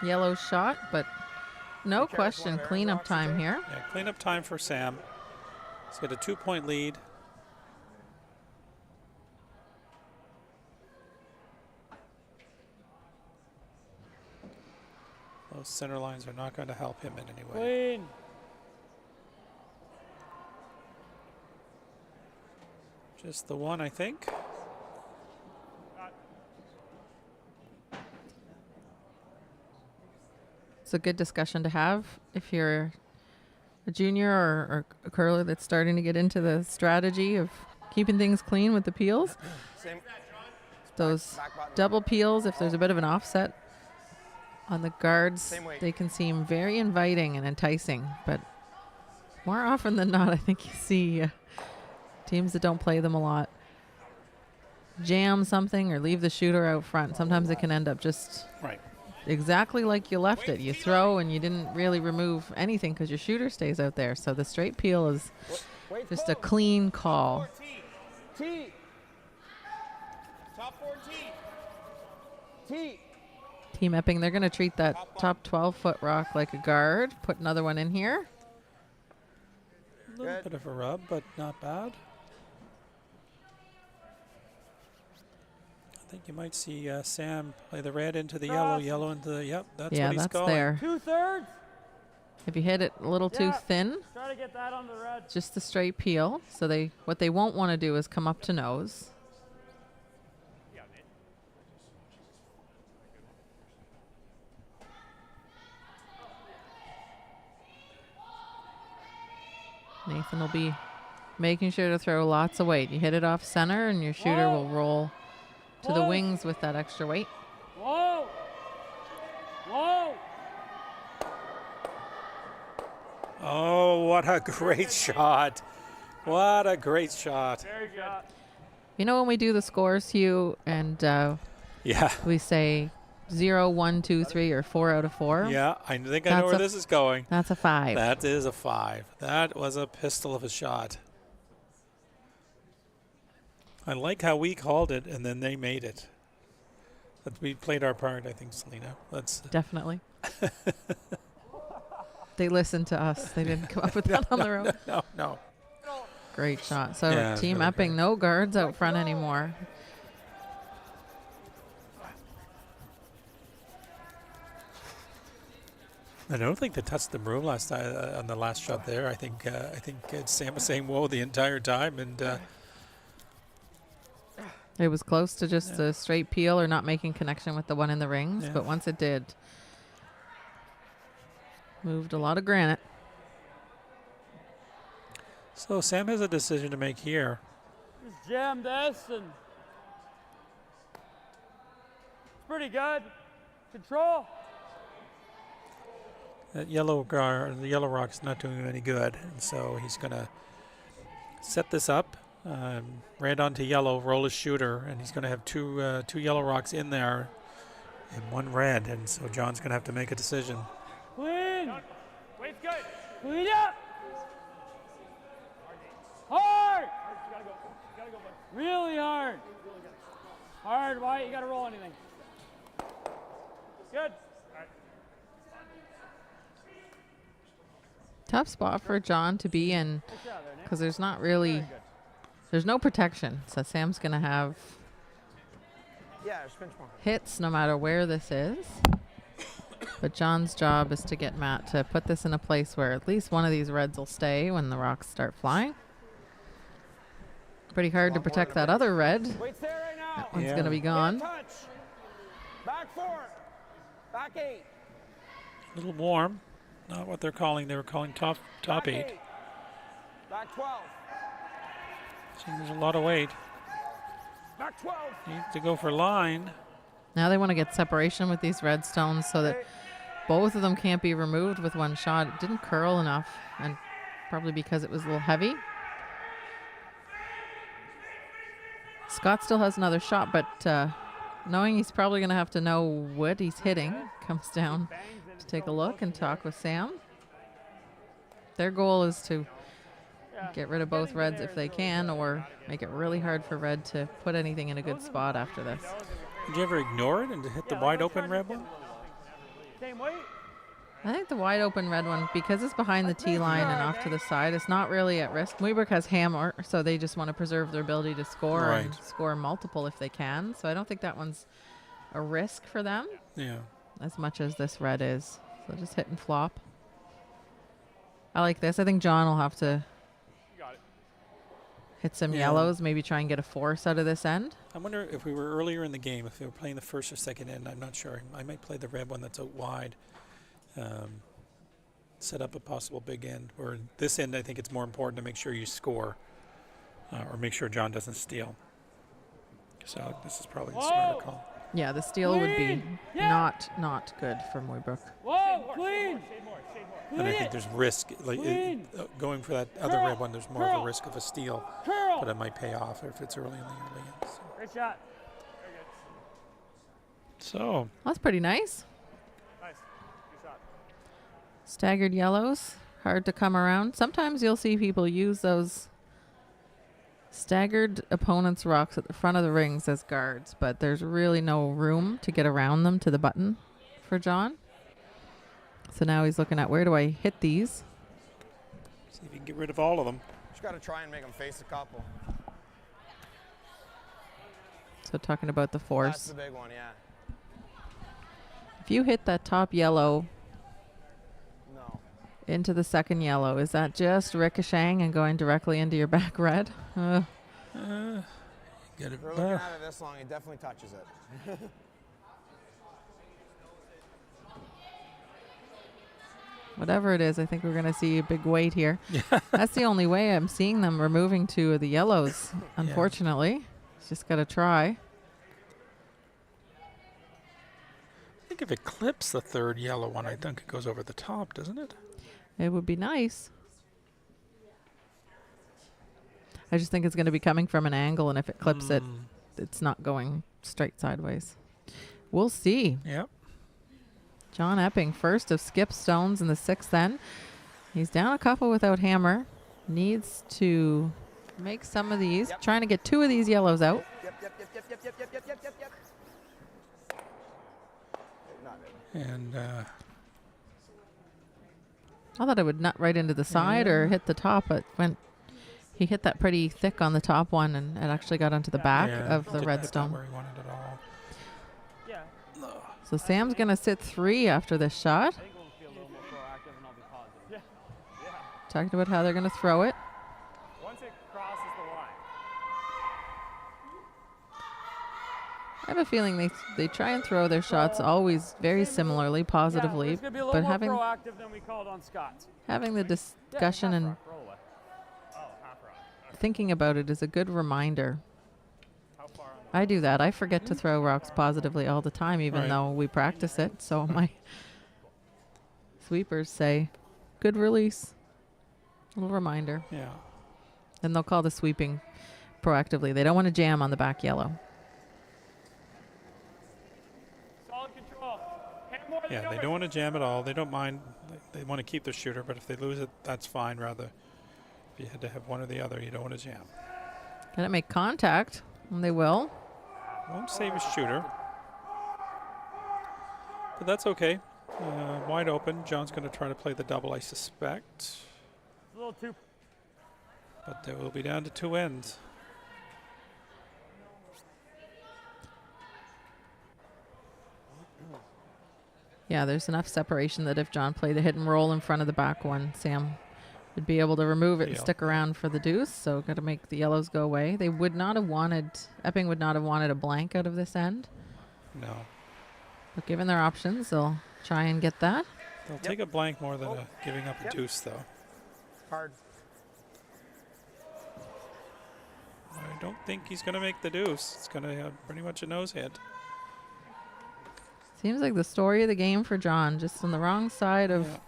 Yellow shot, but no question. Cleanup time here. Yeah, cleanup time for Sam. He's got a 2-point lead. Those center lines are not going to help him in any way. clean. Just the one, I think. It's a good discussion to have if you're a junior or a curler that's starting to get into the strategy of keeping things clean with the peels. Same. Those Back button. double peels, if there's a bit of an offset on the guards, Same weight. they can seem very inviting and enticing. But more often than not, I think you see teams that don't play them a lot jam something or leave the shooter out front. Sometimes it can end up just Right. exactly like you left it. You throw and you didn't really remove anything because your shooter stays out there. So the straight peel is Wait, just a clean call. T. Top 14. T. Team Epping, they're going to treat that top 12-foot rock like a guard. Put another one in here. A little Good. bit of a rub, but not bad. I think you might see Sam play the red into the yellow, Cross. yellow into the, yep, that's Yeah, what he's that's going. there. 2/3. If you hit it a little too Yeah. thin, Try to get that on the red. just the straight peel. So what they won't want to do is come up to nose. Nathan will be making sure to throw lots of weight. You hit it off center, and your shooter will roll to the wings with that extra weight. Whoa! Whoa! Oh, what a great shot. What a great shot. Very good. You know when we do the scores, Hugh, and Yeah. we say 0, 1, 2, 3, or 4 out of 4? Yeah, I think I That's know where a- this is going. That's a 5. That is a 5. That was a pistol of a shot. I like how we called it and then they made it. But we played our part, I think, Selena. That's Definitely. They listened to us. They didn't come up with that on their own. no. Great shot. So Yeah, Team really Epping, great. no guards out front anymore. I don't think they touched the broom last time on the last shot there. I think Sam was saying whoa the entire time, and It was close to just a straight peel or not making connection with the one in the rings, Yeah. but once it did, moved a lot of granite. so Sam has a decision to make here. Just jam this and it's pretty good. Control. That the yellow rock's not doing him any good, and so he's going to set this up, red onto yellow, roll his shooter, and he's going to have two yellow rocks in there and one red, and so John's going to have to make a decision. Clean. Weight's good. Clean up. Hard. Really hard. Hard, White. You got to roll anything. Good. Tough spot for John to be in Good job there, Nick. because there's not really, there's no protection. So Sam's going to have Yeah, just pinch more. hits no matter where this is. But John's job is to get Matt to put this in a place where at least one of these reds will stay when the rocks start flying. Pretty hard to protect that other red. Weight's there right now. That one's Yeah. going to be gone. Touch. Back 4. Back 8. A little warm, not what they're calling. They were calling top Back 8. Back 12. So there's a lot of weight. Back 12. Need to go for line. Now they want to get separation with these red stones so that both of them can't be removed with one shot. It didn't curl enough, and probably because it was a little heavy. Scott still has another shot, but knowing he's probably going to have to know what he's hitting, comes down to take a look and talk with Sam. Their goal is to get rid of both reds if they can, or make it really hard for red to put anything in a good spot after this. Did you ever ignore it and hit the wide open red one? Same weight. I think the wide open red one, because it's behind the tee line and off to the side, it's not really at risk. Mooibroek has hammer, so they just want to preserve their ability to score and Right. score multiple if they can. So I don't think that one's a risk for them Yeah. as much as this red is. So just hit and flop. I like this. I think John will have to hit some Yeah. yellows, maybe try and get a force out of this end. I wonder if we were earlier in the game, if we were playing the first or second end. I'm not sure. I might play the red one that's out wide. Set up a possible big end. Or this end, I think it's more important to make sure you score, or make sure John doesn't steal. So this is probably the smarter call. Yeah, the steal would be Clean. Yeah. not good for Mooibroek. Whoa, clean. And I think there's risk, like Clean. going for that other Curl. red one. There's more of Curl. a risk of a steal, Curl. but it might pay off if it's early in the early end. Great shot. So That's pretty nice. Nice. Good shot. Staggered yellows, hard to come around. Sometimes you'll see people use those staggered opponents' rocks at the front of the rings as guards, but there's really no room to get around them to the button for John. So now he's looking at, where do I hit these? see if you can get rid of all of them. Just got to try and make them face a couple. So talking about the That's force. the big one, yeah. If you hit that top yellow No. into the second yellow, is that just ricocheting and going directly into your back red? Get it. If we're looking at it this long, it definitely touches it. whatever it is, I think we're going to see a big wait here. That's the only way I'm seeing them removing 2 of the yellows, unfortunately. It's just got to try. I think if it clips the 3rd yellow one, I think it goes over the top, doesn't it? It would be nice. I just think it's going to be coming from an angle, and if it clips it, it's not going straight sideways. We'll see. Yep. John Epping, first of skip stones in the 6th end. He's down a couple without hammer. Needs to make some of these. Yep. Trying to get 2 of these yellows out. Yep. Not it. And I thought it would nut right into the side or hit the top, but he hit that pretty thick on the top one, and it actually got onto the back of the didn't red hit that stone. where he wanted it all. Yeah. So Sam's going to sit 3 after this shot. I think we'll feel a little more proactive and I'll be positive. Yeah. Talked about how they're going to throw it. Once it crosses the line. I have a feeling they try and throw their shots always very similarly, positively, Yeah, it's going to be a little but more having proactive than we called on Scott's. the discussion and Roll away. Oh, half rock. Okay. thinking about it is a good reminder. How far on I do that. I forget to throw rocks positively all the time, even Right. though we practice it. So my sweepers say, good release. Little reminder. Yeah. And they'll call the sweeping proactively. They don't want to jam on the back yellow. solid control? Hit more than Yeah, they yours. don't want to jam at all. They don't mind. They want to keep the shooter, but if they lose it, that's fine. Rather, if you had to have one or the other, you don't want to jam. Got to make contact, and they will. Won't save his shooter. But that's okay. Wide open. John's going to try to play the double, I suspect. It's a little too. But they will be down to 2 ends. Yeah, there's enough separation that if John played the hit and roll in front of the back one, Sam would be able to remove it and Yeah. stick around for the deuce. So got to make the yellows go away. They would not have wanted, Epping would not have wanted a blank out of this end. No. But given their options, they'll try and get that. They'll take a blank more than giving up a Yep. deuce, though. Hard. I don't think he's going to make the deuce. It's going to have pretty much a nose hit. Seems like the story of the game for John, just on the wrong side of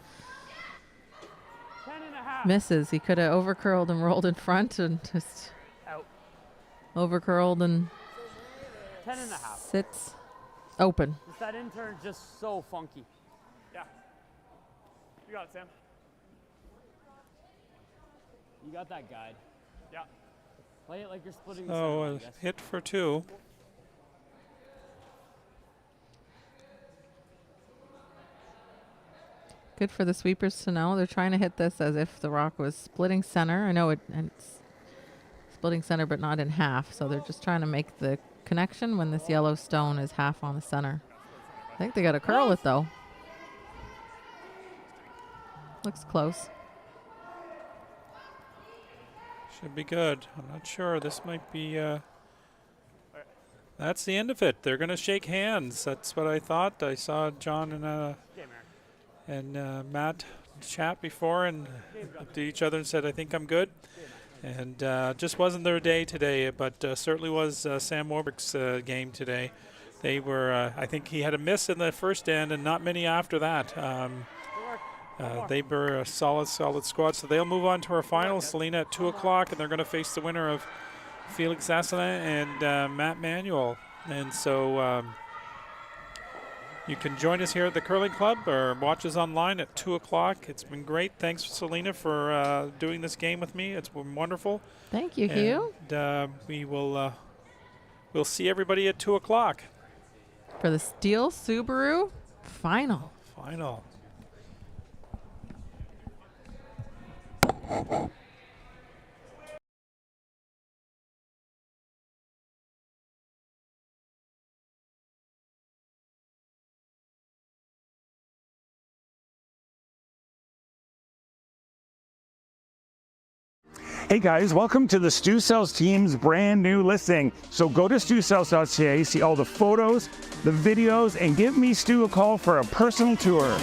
10.5. misses. He could have overcurled and rolled in front and just Out. overcurled and 10.5. sits open. Just that intern's just so funky. Yeah. You got it, Sam. You got that guide. Yeah. Play it like you're splitting the Oh, center, a I guess. hit for 2. Good for the sweepers to know. They're trying to hit this as if the rock was splitting center. I know it's splitting center, but not in half. So they're just trying to make the connection when this yellow stone is half on the center. I think they got to curl it, though. Looks close. Should be good. I'm not sure. This might be... that's the end of it. They're going to shake hands. That's what I thought. I saw John and Matt chat before and looked at each other and said, I think I'm good. And just wasn't their day today, but certainly was Sam Mooibrook's game today. They were, I think he had a miss in the first end and not many after that. They were a solid squad. So they'll move on to our finals, Selena, at 2 o'clock, and they're going to face the winner of Felix Asselin and Matt Manuel. And so you can join us here at the Curling Club or watch us online at 2 o'clock. It's been great. Thanks, Selena, for doing this game with me. It's been wonderful. Thank you, Hugh. And we will we'll see everybody at 2 o'clock. For the Steel Subaru final. Final. Hey guys, welcome to the Stu Cells team's brand new listing. So go to StuCells.ca, see all the photos, the videos, and give me Stu a call for a personal tour.